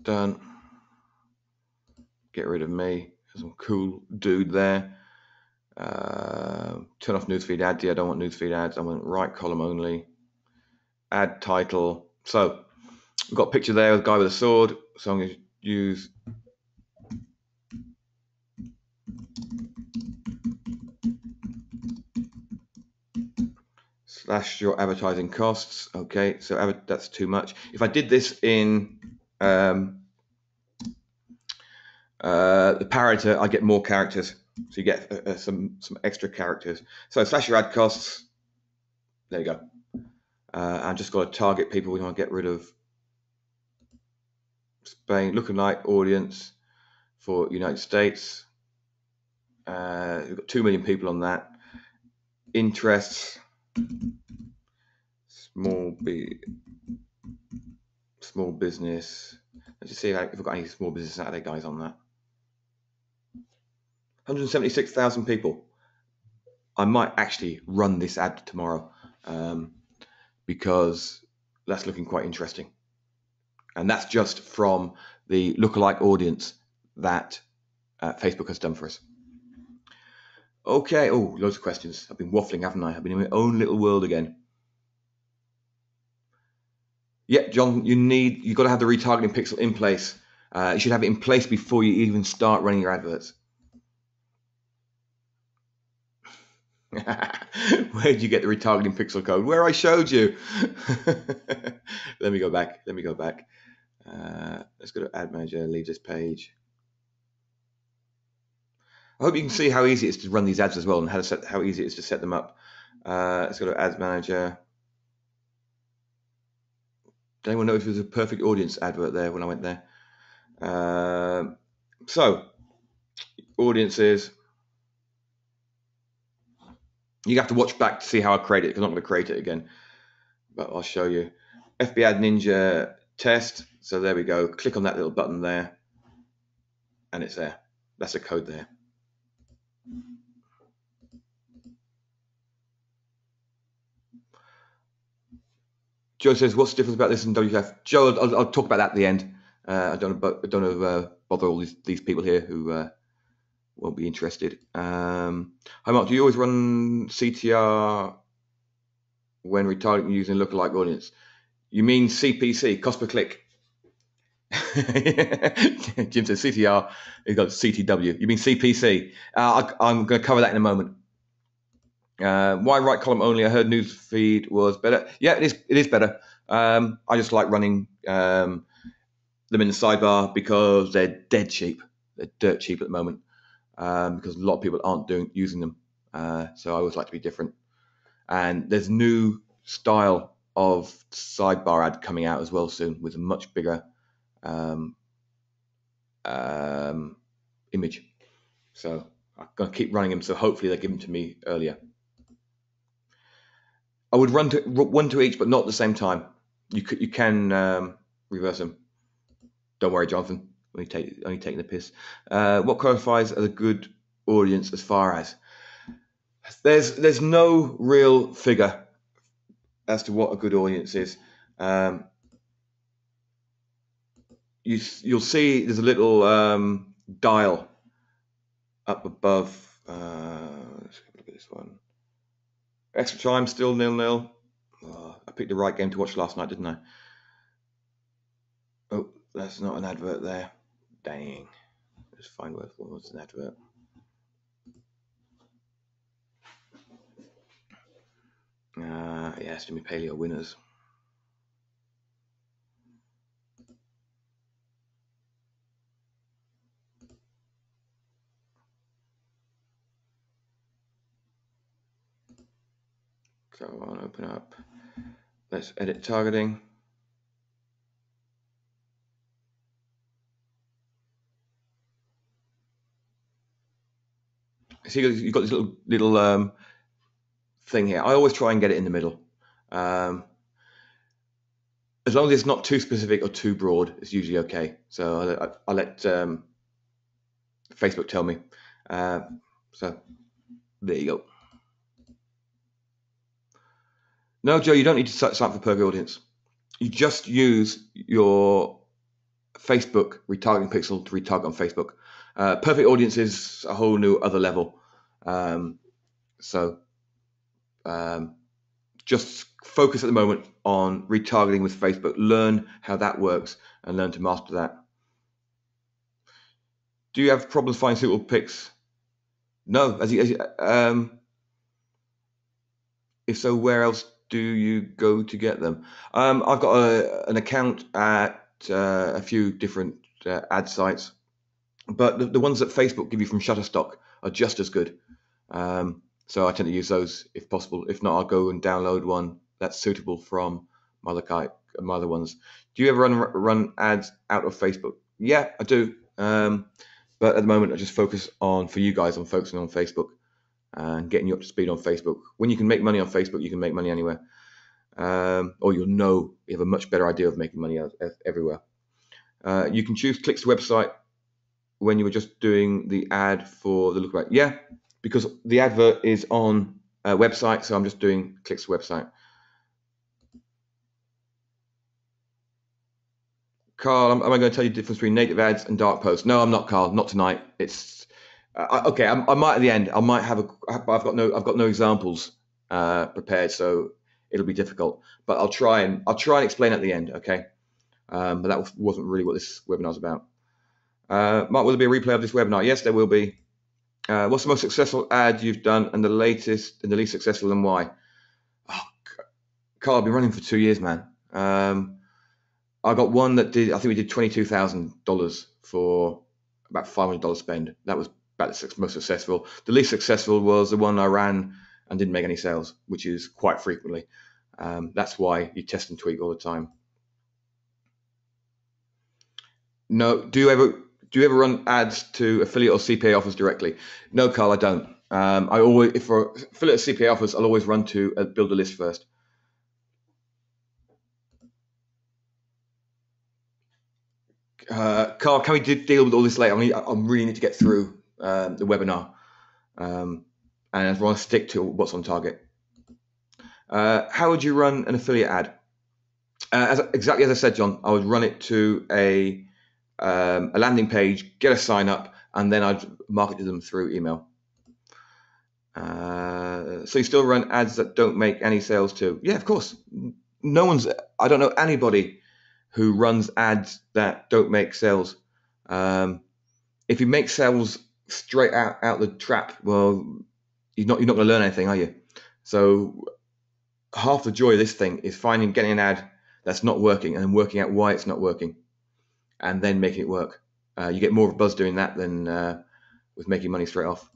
done. Get rid of me. Some cool dude there. Turn off newsfeed ads. Yeah, I don't want newsfeed ads. I want right column only. Add title. So we've got a picture there of a guy with a sword. So I'm going to use slash your advertising costs. Okay, so that's too much. If I did this in the parameter, I get more characters. So you get some extra characters. So slash your ad costs. There you go. I'm just got to target people. We want to get rid of Spain lookalike audience for United States. We've got 2 million people on that. Interests, small business. Let's just see if we've got any small business Saturday guys on that. 176,000 people. I might actually run this ad tomorrow because that's looking quite interesting. And that's just from the lookalike audience that Facebook has done for us. Okay, oh, loads of questions. I've been waffling, haven't I? I've been in my own little world again. Yeah, John, you've got to have the retargeting pixel in place. You should have it in place before you even start running your adverts. Where did you get the retargeting pixel code? Where I showed you. Let me go back. Let's go to Ad Manager, leave this page. I hope you can see how easy it is to run these ads as well, and how easy it is to set them up. Let's go to Ads Manager. Did anyone know if there was a perfect audience advert there when I went there? So, audiences. You have to watch back to see how I create it, because I'm not going to create it again. But I'll show you. FB Ad Ninja test. So there we go. Click on that little button there. And it's there. That's the code there. Joe says, what's the difference about this and WF? Joe, I'll talk about that at the end. I don't want to bother all these people here who won't be interested. Hi, Mark, do you always run CTR when retargeting using lookalike audience? You mean CPC, cost per click? Jim says CTR, he's got CTW. You mean CPC? I'm going to cover that in a moment. Why right column only? I heard news feed was better. Yeah, it is better. I just like running them in the sidebar because they're dead cheap. They're dirt cheap at the moment because a lot of people aren't using them. So I always like to be different. And there's new style of sidebar ad coming out as well soon with a much bigger image. So I'm going to keep running them. So hopefully they'll give them to me earlier. I would run one to each, but not at the same time. You can reverse them. Don't worry, Jonathan. Only taking the piss. What qualifies as a good audience as far as there's no real figure as to what a good audience is. You'll see there's a little dial up above. Let's look at this one. Extra time still 0-0. Oh, I picked the right game to watch last night, didn't I? Oh, that's not an advert there. Dang. Let's find what was an advert. Yes, Jimmy Paleo winners. So I'll open up. Let's edit targeting. See, you've got this little thing here. I always try and get it in the middle. As long as it's not too specific or too broad, it's usually okay. So I let Facebook tell me. So there you go. No, Joe, you don't need to sign up for per audience. You just use your Facebook retargeting pixel to retarget on Facebook. Perfect audience is a whole new other level. Just focus at the moment on retargeting with Facebook. Learn how that works and learn to master that. Do you have problems finding suitable picks? No. If so, where else do you go to get them? I've got an account at a few different ad sites, but the ones that Facebook give you from Shutterstock are just as good. So I tend to use those if possible. If not, I'll go and download one that's suitable from my other ones. Do you ever run ads out of Facebook? Yeah, I do. But at the moment, I just focus on, for you guys, I'm focusing on Facebook and getting you up to speed on Facebook. When you can make money on Facebook, you can make money anywhere. Or you have a much better idea of making money everywhere. You can choose clicks to website when you were just doing the ad for the lookalike. Yeah, because the advert is on a website, so I'm just doing clicks to website. Carl, am I going to tell you the difference between native ads and dark posts? No, I'm not, Carl. Not tonight. It's okay. I might at the end. I might have I've got no examples prepared, so it'll be difficult. But I'll try and explain at the end. Okay. But that wasn't really what this webinar is about. Mark, will there be a replay of this webinar? Yes, there will be. What's the most successful ad you've done, and the least successful, and why? Oh, Carl, I've been running for 2 years, man. I got one that I think we did $22,000 for about $500 spend. That was about the most successful. The least successful was the one I ran and didn't make any sales, which is quite frequently. That's why you test and tweak all the time. No, do you ever run ads to affiliate or CPA offers directly? No, Carl, I don't. I always, if for affiliate or CPA offers, I'll always run to build a list first. Carl, can we deal with all this later? I really need to get through the webinar, and I want to stick to what's on target. How would you run an affiliate ad? Exactly as I said, John, I would run it to a landing page, get a sign up, and then I'd market to them through email. So you still run ads that don't make any sales too? Yeah, of course. I don't know anybody who runs ads that don't make sales. If you make sales straight out the trap, well, you're not going to learn anything, are you? So half the joy of this thing is getting an ad that's not working and then working out why it's not working, and then making it work. You get more of a buzz doing that than with making money straight off.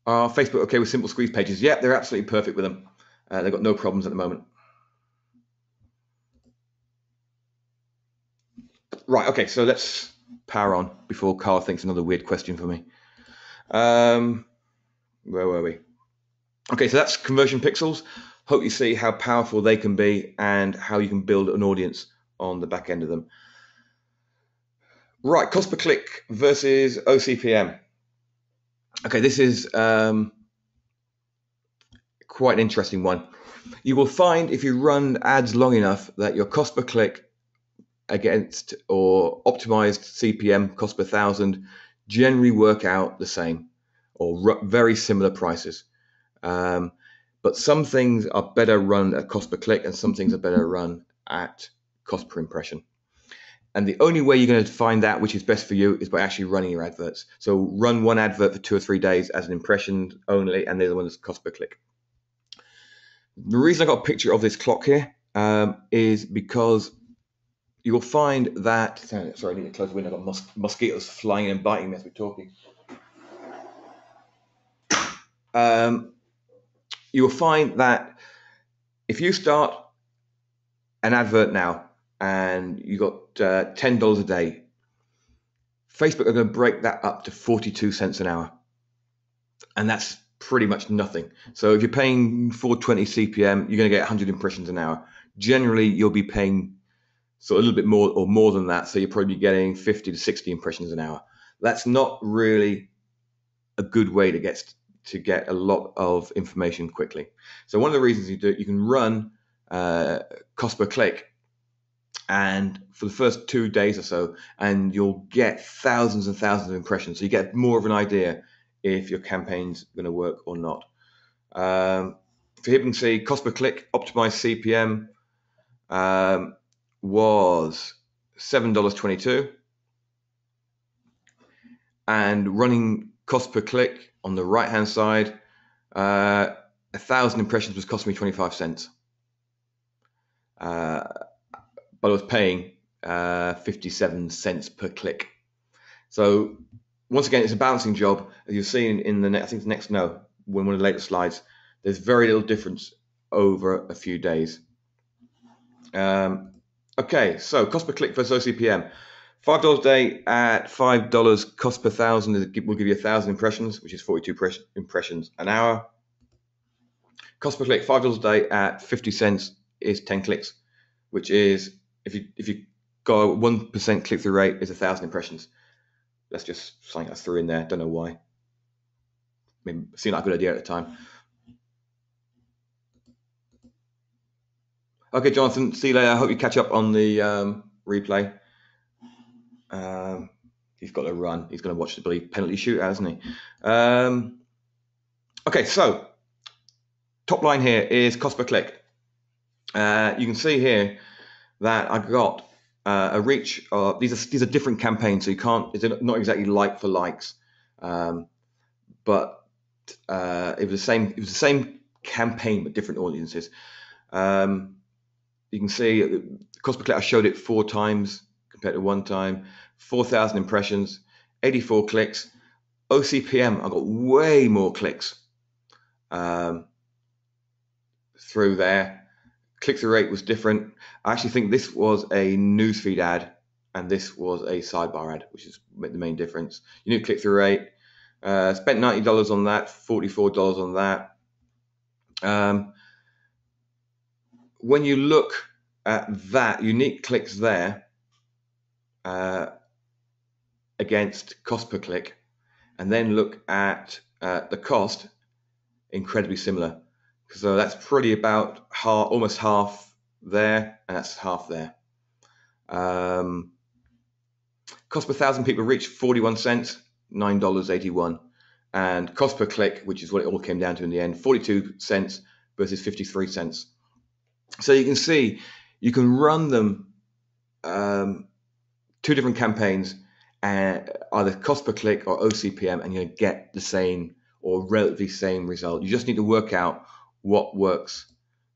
Are Facebook okay with simple squeeze pages? Yeah, they're absolutely perfect with them. They've got no problems at the moment. Right, okay, so let's power on before Carl thinks another weird question for me. Where were we? Okay, so that's conversion pixels. Hope you see how powerful they can be and how you can build an audience on the back end of them. Right, cost per click versus OCPM. Okay, this is quite an interesting one. You will find if you run ads long enough that your cost per click against or optimized CPM, cost per thousand, generally work out the same or very similar prices. But some things are better run at cost per click and some things are better run at cost per impression. And the only way you're going to find that which is best for you is by actually running your adverts. So run one advert for 2 or 3 days as an impression only, and the other one is cost per click. The reason I got a picture of this clock here is because you will find that, sorry, I need to close the window. I've got mosquitoes flying and biting me as we're talking. You will find that if you start an advert now and you got $10 a day, Facebook are going to break that up to 42 cents an hour. And that's pretty much nothing. So if you're paying 420 CPM, you're going to get 100 impressions an hour. Generally, you'll be paying a little bit more or more than that. So you're probably getting 50 to 60 impressions an hour. That's not really a good way to get a lot of information quickly. So one of the reasons you can run cost per click, and for the first 2 days or so, and you'll get thousands and thousands of impressions. So you get more of an idea if your campaign's going to work or not. For Hidden C, cost per click, optimized CPM was $7.22. And running cost per click on the right hand side, 1,000 impressions was costing me 25 cents. But I was paying 57 cents per click. So once again, it's a balancing job. As you've seen in the I think the next one of the later slides, there's very little difference over a few days. Okay, so cost per click versus OCPM. $5 a day at $5 cost per 1,000 will give you 1,000 impressions, which is 42 impressions an hour. Cost per click, $5 a day at 50 cents is 10 clicks, which is, if you got a 1% click-through rate, is 1,000 impressions. That's just something I threw in there. Don't know why. I mean, it seemed like a good idea at the time. Okay, Jonathan, see you later. I hope you catch up on the replay. He's got to run. He's going to watch the bloody penalty shootout, hasn't he? Okay, so top line here is cost per click. You can see here that I got a reach. These are different campaigns, so you can't. It's not exactly like for likes, but it was the same campaign but different audiences. You can see cost per click. I showed it 4 times compared to 1 time. 4,000 impressions, 84 clicks. OCPM, I got way more clicks through there. Click-through rate was different. I actually think this was a newsfeed ad and this was a sidebar ad, which is the main difference. Unique click-through rate. Spent $90 on that, $44 on that. When you look at that, unique clicks there against cost per click, and then look at the cost, incredibly similar. So that's pretty about almost half there, and that's half there. Cost per 1,000 people reached 41 cents, $9.81. And cost per click, which is what it all came down to in the end, 42 cents versus 53 cents. So you can see, you can run them 2 different campaigns, either cost per click or OCPM, and you're going to get the same or relatively same result. You just need to work out what works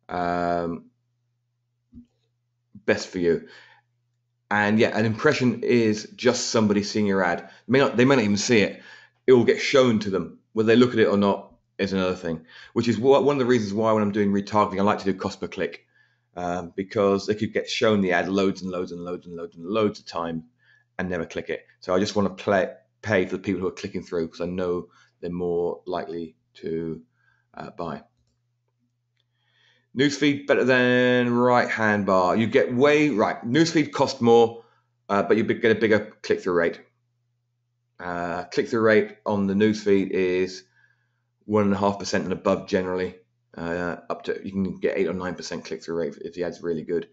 best for you. And yeah, an impression is just somebody seeing your ad. They may not even see it. It will get shown to them. Whether they look at it or not is another thing, which is one of the reasons why when I'm doing retargeting, I like to do cost per click, because they could get shown the ad loads and loads and loads and loads and loads of time and never click it. So I just want to pay for the people who are clicking through, because I know they're more likely to buy. Newsfeed better than right-hand bar. You get newsfeed cost more, but you get a bigger click-through rate. Click-through rate on the newsfeed is 1.5% and above generally. Up to, you can get 8 or 9% click-through rate if the ad's really good.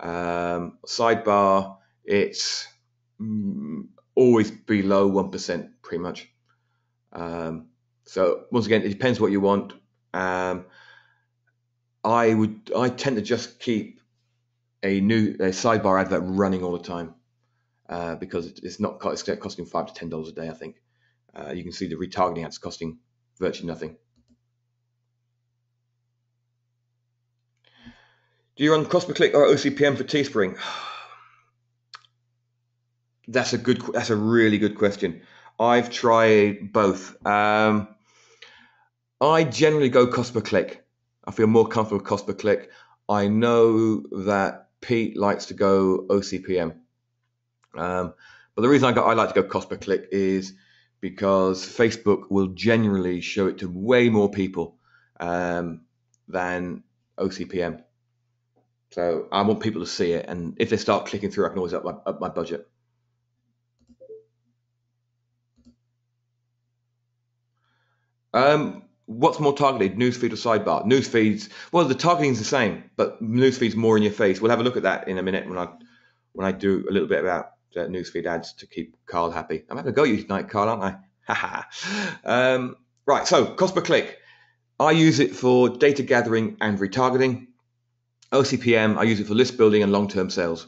Sidebar, it's always below 1% pretty much. So once again, it depends what you want. I tend to just keep a sidebar advert running all the time, because it's costing $5 to $10 a day. I think you can see the retargeting ads costing virtually nothing. Do you run cost per click or OCPM for Teespring? That's a really good question. I've tried both. I generally go cost per click. I feel more comfortable with cost per click. I know that Pete likes to go OCPM. But the reason I like to go cost per click is because Facebook will generally show it to way more people than OCPM. So I want people to see it, and if they start clicking through, I can always up my budget. What's more targeted, newsfeed or sidebar? Newsfeeds, well, the targeting's the same, but newsfeed's more in your face. We'll have a look at that in a minute when I do a little bit about newsfeed ads to keep Carl happy. I'm having a go at you tonight, Carl, aren't I? Right, so cost per click. I use it for data gathering and retargeting. OCPM, I use it for list building and long-term sales.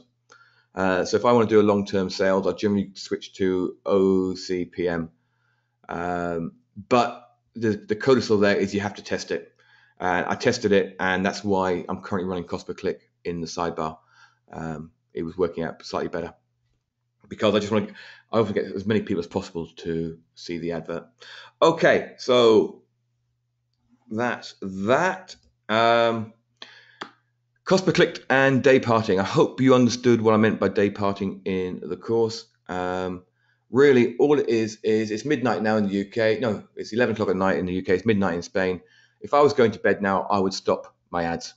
So if I want to do a long-term sales, I generally switch to OCPM. But the codicil there is you have to test it. I tested it, and that's why I'm currently running cost per click in the sidebar. It was working out slightly better because I want to get as many people as possible to see the advert. Okay, so that's that. Cost per click and day parting. I hope you understood what I meant by day parting in the course. Really, all it is it's midnight now in the UK. No, it's 11 o'clock at night in the UK. It's midnight in Spain. If I was going to bed now, I would stop my ads.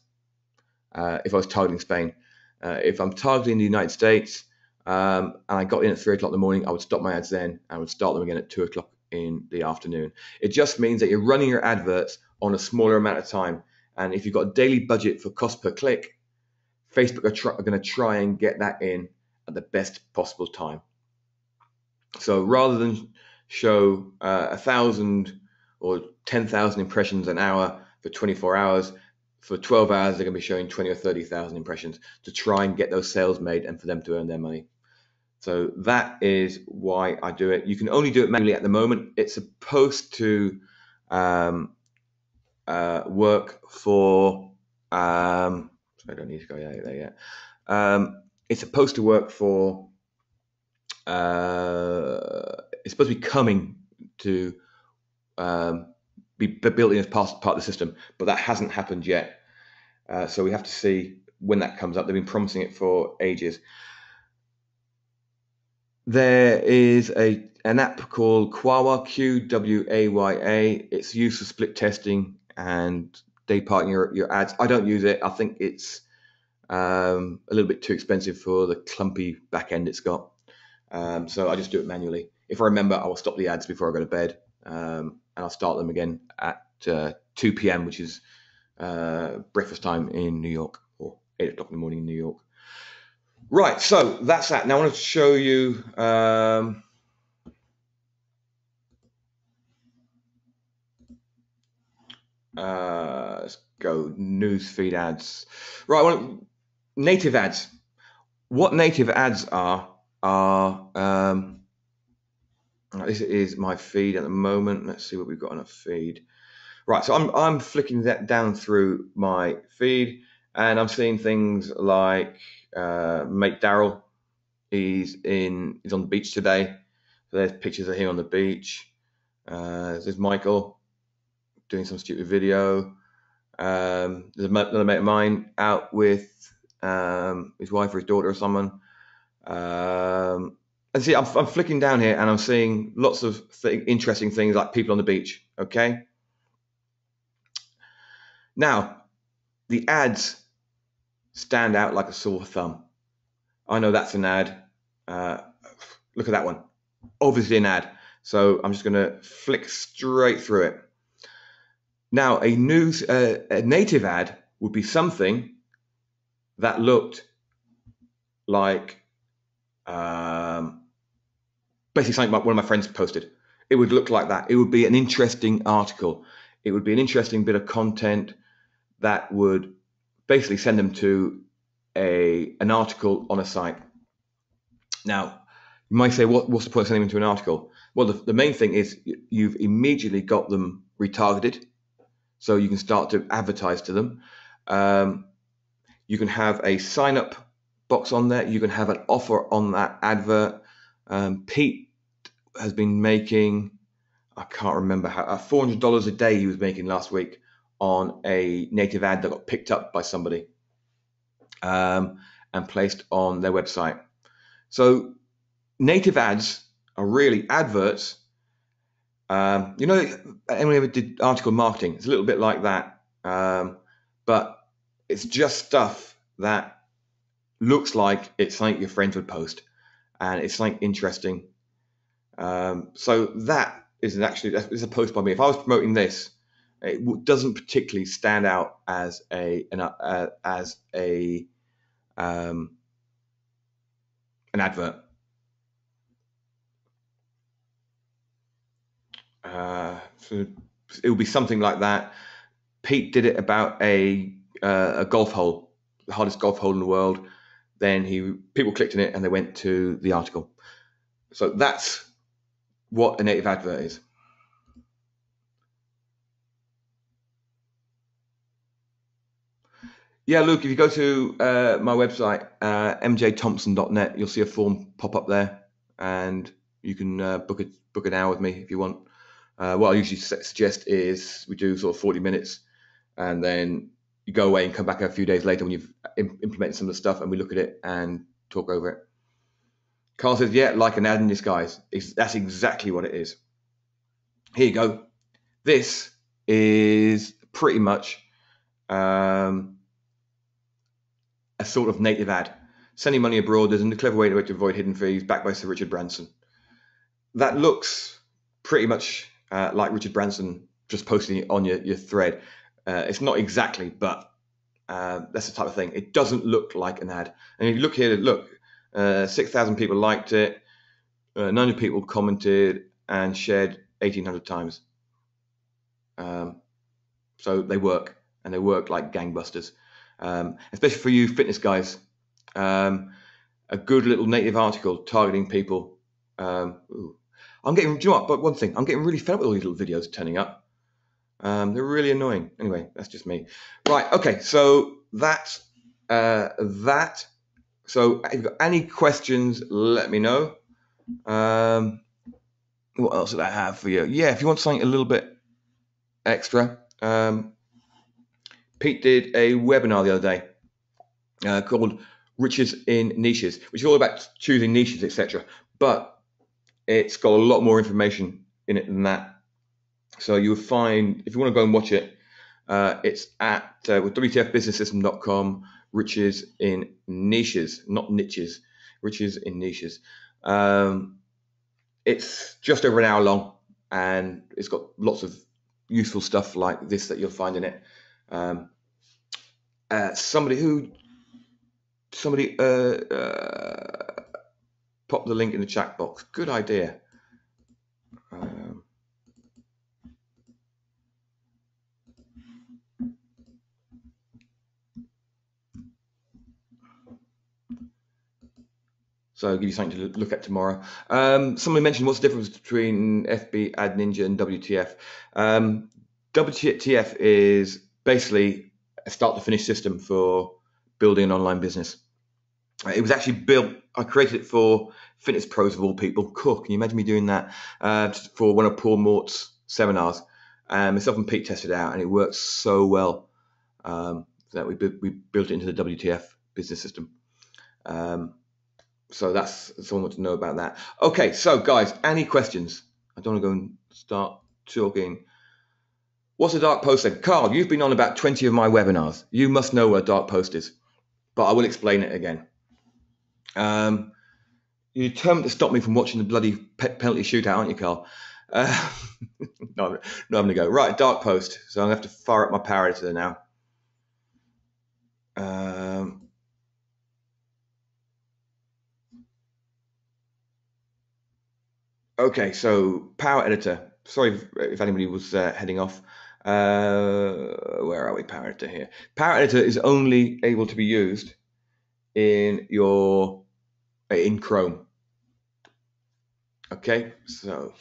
If I was targeting Spain. If I'm targeting the United States and I got in at 3 o'clock in the morning, I would stop my ads then. I would start them again at 2 o'clock in the afternoon. It just means that you're running your adverts on a smaller amount of time. And if you've got a daily budget for cost per click, Facebook are going to try and get that in at the best possible time. So rather than show 1,000 or 10,000 impressions an hour for 24 hours, for 12 hours, they're going to be showing 20 or 30,000 impressions to try and get those sales made and for them to earn their money. So that is why I do it. You can only do it manually at the moment. It's supposed to work for, I don't need to go there yet. It's supposed to work for, it's supposed to be coming to be built in as part of the system, but that hasn't happened yet. So we have to see when that comes up. They've been promising it for ages. There is an app called Quawaya, Qwaya. It's used for split testing and day parting your ads. I don't use it. I think it's a little bit too expensive for the clumpy back end it's got. So I just do it manually. If I remember, I will stop the ads before I go to bed, and I'll start them again at 2 p.m., which is breakfast time in New York, or 8 o'clock in the morning in New York. Right, so that's that. Now I want to show you let's go newsfeed ads. Right, native ads. What native ads are this is my feed at the moment. Let's see what we've got on a feed. Right, so I'm flicking that down through my feed, and I'm seeing things like mate Daryl. He's on the beach today. So there's pictures of him on the beach. There's Michael doing some stupid video. There's another mate of mine out with his wife or his daughter or someone. And see, I'm flicking down here and I'm seeing lots of interesting things like people on the beach. Okay. Now, the ads stand out like a sore thumb. I know that's an ad. Look at that one. Obviously an ad. So I'm just going to flick straight through it. Now, a native ad would be something that looked like basically something one of my friends posted. It would look like that. It would be an interesting article. It would be an interesting bit of content that would basically send them to an article on a site. Now, you might say, what's the point of sending them to an article? Well, the main thing is you've immediately got them retargeted, so you can start to advertise to them. You can have a sign-up box on there. You can have an offer on that advert. Pete has been making, I can't remember how, $400 a day he was making last week on a native ad that got picked up by somebody and placed on their website. So native ads are really adverts. You know, anyone ever did article marketing? It's a little bit like that, but it's just stuff that looks like it's something your friends would post, and it's something interesting. So that is a post by me. If I was promoting this, it doesn't particularly stand out as an advert. So it will be something like that. Pete did it about a golf hole, the hardest golf hole in the world. then people clicked on it and they went to the article. So that's what a native advert is. Yeah, Luke, if you go to my website, mjthompson.net, you'll see a form pop up there, and you can book an hour with me if you want. What I usually suggest is we do sort of 40 minutes, and then you go away and come back a few days later when you've implemented some of the stuff, and we look at it and talk over it. Carl says, yeah, like an ad in disguise. That's exactly what it is. Here you go. This is pretty much a sort of native ad. Sending money abroad, there's a clever way to avoid hidden fees, backed by Sir Richard Branson. That looks pretty much like Richard Branson just posting it on your thread. It's not exactly, but that's the type of thing. It doesn't look like an ad. And if you look here, look, 6,000 people liked it, 900 people commented and shared 1,800 times. So they work, and they work like gangbusters. Especially for you fitness guys. A good little native article targeting people. I'm getting, do you know what? But one thing, I'm getting really fed up with all these little videos turning up. They're really annoying. Anyway, that's just me. Right. Okay. So that's that. So if you've got any questions, let me know. What else did I have for you? Yeah, if you want something a little bit extra, Pete did a webinar the other day called Riches in Niches, which is all about choosing niches, etc. But it's got a lot more information in it than that. So you'll find, if you want to go and watch it, it's at WTFbusinesssystem.com, Riches in Niches, not niches, Riches in Niches. It's just over an hour long, and it's got lots of useful stuff like this that you'll find in it. Somebody pop the link in the chat box. Good idea. So I'll give you something to look at tomorrow. Somebody mentioned what's the difference between FB Ad Ninja and WTF. WTF is basically a start to finish system for building an online business. It was actually built, I created it for fitness pros of all people. Cool, can you imagine me doing that for one of Paul Mort's seminars? Myself and Pete tested it out, and it works so well that we built it into the WTF business system. So that's someone wants to know about that. Okay, so guys, any questions? I don't want to go and start talking. What's a dark post then? Carl, you've been on about 20 of my webinars. You must know what a dark post is, but I will explain it again. You're determined to stop me from watching the bloody penalty shootout, aren't you, Carl? No, I'm going to go. Right, dark post. So I'm going to have to fire up my power editor now. Okay, so Power Editor. Sorry if anybody was heading off. Where are we? Power Editor here. Power Editor is only able to be used in Chrome. Okay, so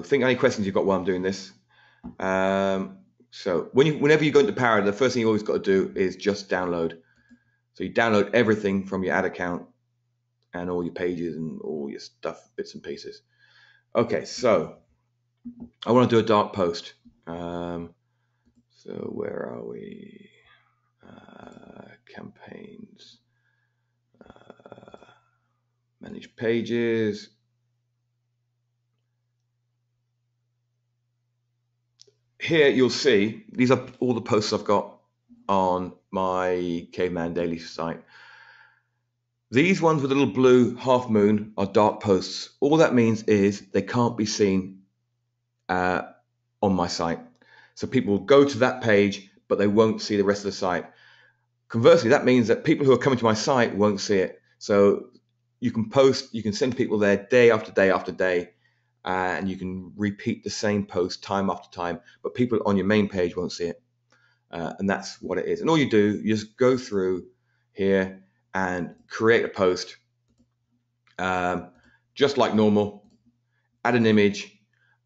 think any questions you've got while I'm doing this. So whenever you go into Power Editor, the first thing you always got to do is just download. So you download everything from your ad account and all your pages and all your stuff, bits and pieces. Okay, so I want to do a dark post. So where are we? Campaigns, manage pages. Here you'll see these are all the posts I've got on my Caveman Daily site. These ones with a little blue half moon are dark posts. All that means is they can't be seen on my site. So people will go to that page, but they won't see the rest of the site. Conversely, that means that people who are coming to my site won't see it. So you can post, you can send people there day after day after day, and you can repeat the same post time after time, but people on your main page won't see it. and that's what it is. And all you do, you just go through here and create a post, just like normal. Add an image.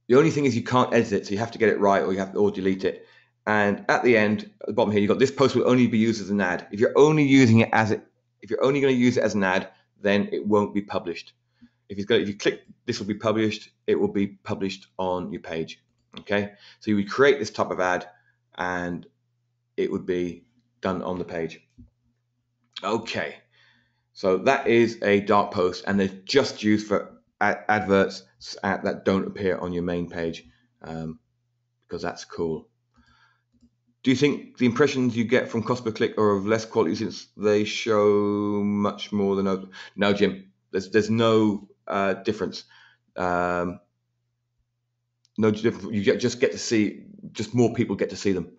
The only thing is you can't edit it, so you have to get it right, or you have to or delete it. And at the end, at the bottom here, you've got this post will only be used as an ad. If you're only using it as if you're only going to use it as an ad, then it won't be published. If you click this will be published, it will be published on your page. Okay, so you would create this type of ad, and it would be done on the page. Okay, so that is a dark post, and they're just used for adverts that don't appear on your main page, because that's cool. Do you think the impressions you get from cost per click are of less quality since they show much more than open? No, Jim, there's no difference. No difference. You just get to see, just more people get to see them.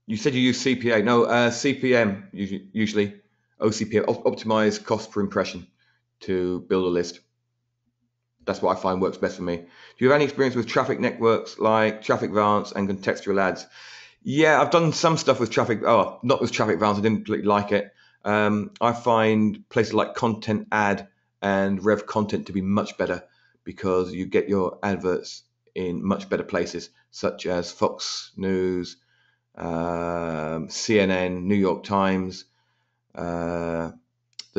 You said you use CPA. No, CPM usually. OCPM, optimize cost per impression, to build a list. That's what I find works best for me. Do you have any experience with traffic networks like Traffic Vance and contextual ads? Yeah, I've done some stuff with traffic. Oh, not with Traffic Vance. I didn't really like it. I find places like Content Ad and Rev Content to be much better, because you get your adverts in much better places, such as Fox News, CNN, New York Times, the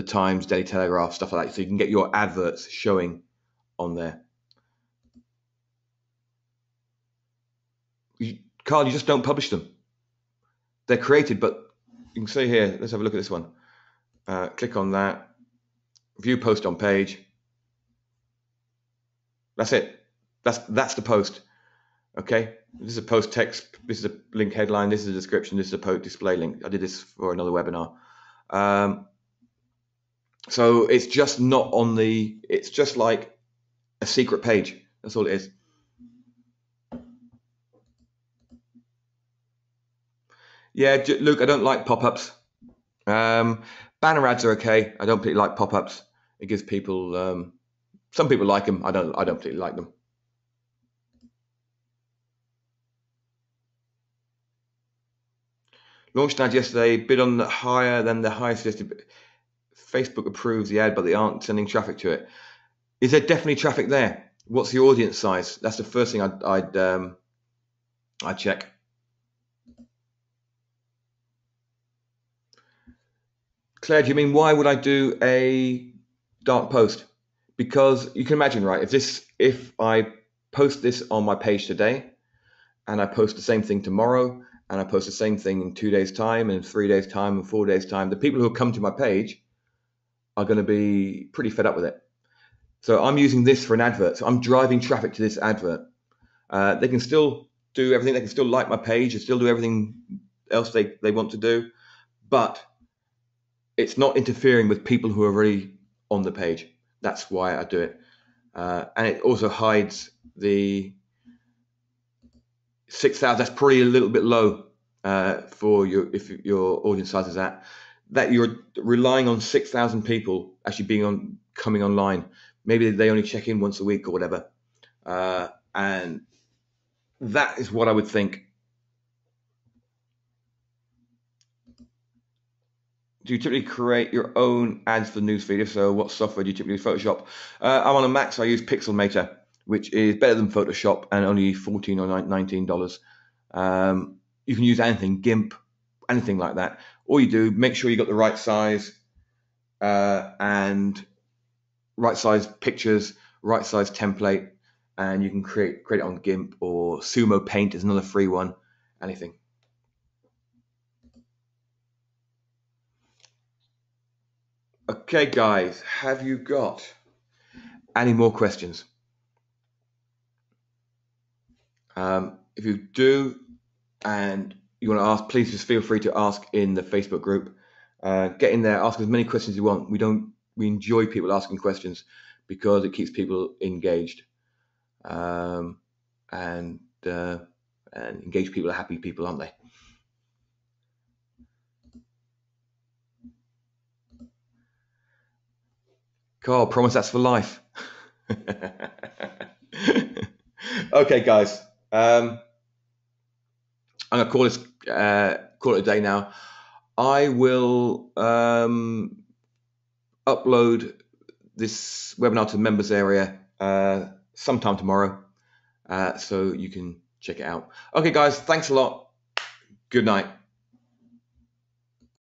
Times, Daily Telegraph, stuff like that. So you can get your adverts showing on there. Carl, you just don't publish them. They're created, but you can see here, let's have a look at this one. Click on that, view post on page. That's it. That's the post. Okay, this is a post text, this is a link headline, this is a description, this is a post display link. I did this for another webinar. So it's just not on it's just like a secret page. That's all it is. Yeah, Luke, I don't like pop-ups. Banner ads are okay. I don't particularly like pop-ups. It gives people, some people like them. I don't particularly like them. Launched an ad yesterday, bid on higher than the highest suggested. Facebook approves the ad, but they aren't sending traffic to it. Is there definitely traffic there? What's the audience size? That's the first thing I'd check. Claire, do you mean why would I do a dark post? Because you can imagine, right? If I post this on my page today, and I post the same thing tomorrow, and I post the same thing in 2 days' time, and 3 days' time, and 4 days' time, the people who come to my page are going to be pretty fed up with it. So I'm using this for an advert. So I'm driving traffic to this advert. They can still do everything. They can still like my page and still do everything else they want to do, but it's not interfering with people who are already on the page. That's why I do it. And it also hides the 6,000. That's probably a little bit low for if your audience size is that you're relying on 6,000 people actually coming online. Maybe they only check in once a week or whatever, and that is what I would think. Do you typically create your own ads for the newsfeed? If so, what software do you typically use? Photoshop? I'm on a Mac, so I use Pixelmator, which is better than Photoshop and only $14 or $19. You can use anything, GIMP, anything like that. All you do, make sure you got the right size and right size pictures, right size template, and you can create it on GIMP, or Sumo Paint is another free one. Anything. Okay, guys, have you got any more questions? If you do, and you want to ask, please just feel free to ask in the Facebook group. Get in there, ask as many questions as you want. We enjoy people asking questions because it keeps people engaged, and engaged people are happy people, aren't they? Carl, promise that's for life. Okay, guys. I'm gonna call it a day now. I will upload this webinar to the members area sometime tomorrow, so you can check it out. Okay, guys. Thanks a lot. Good night.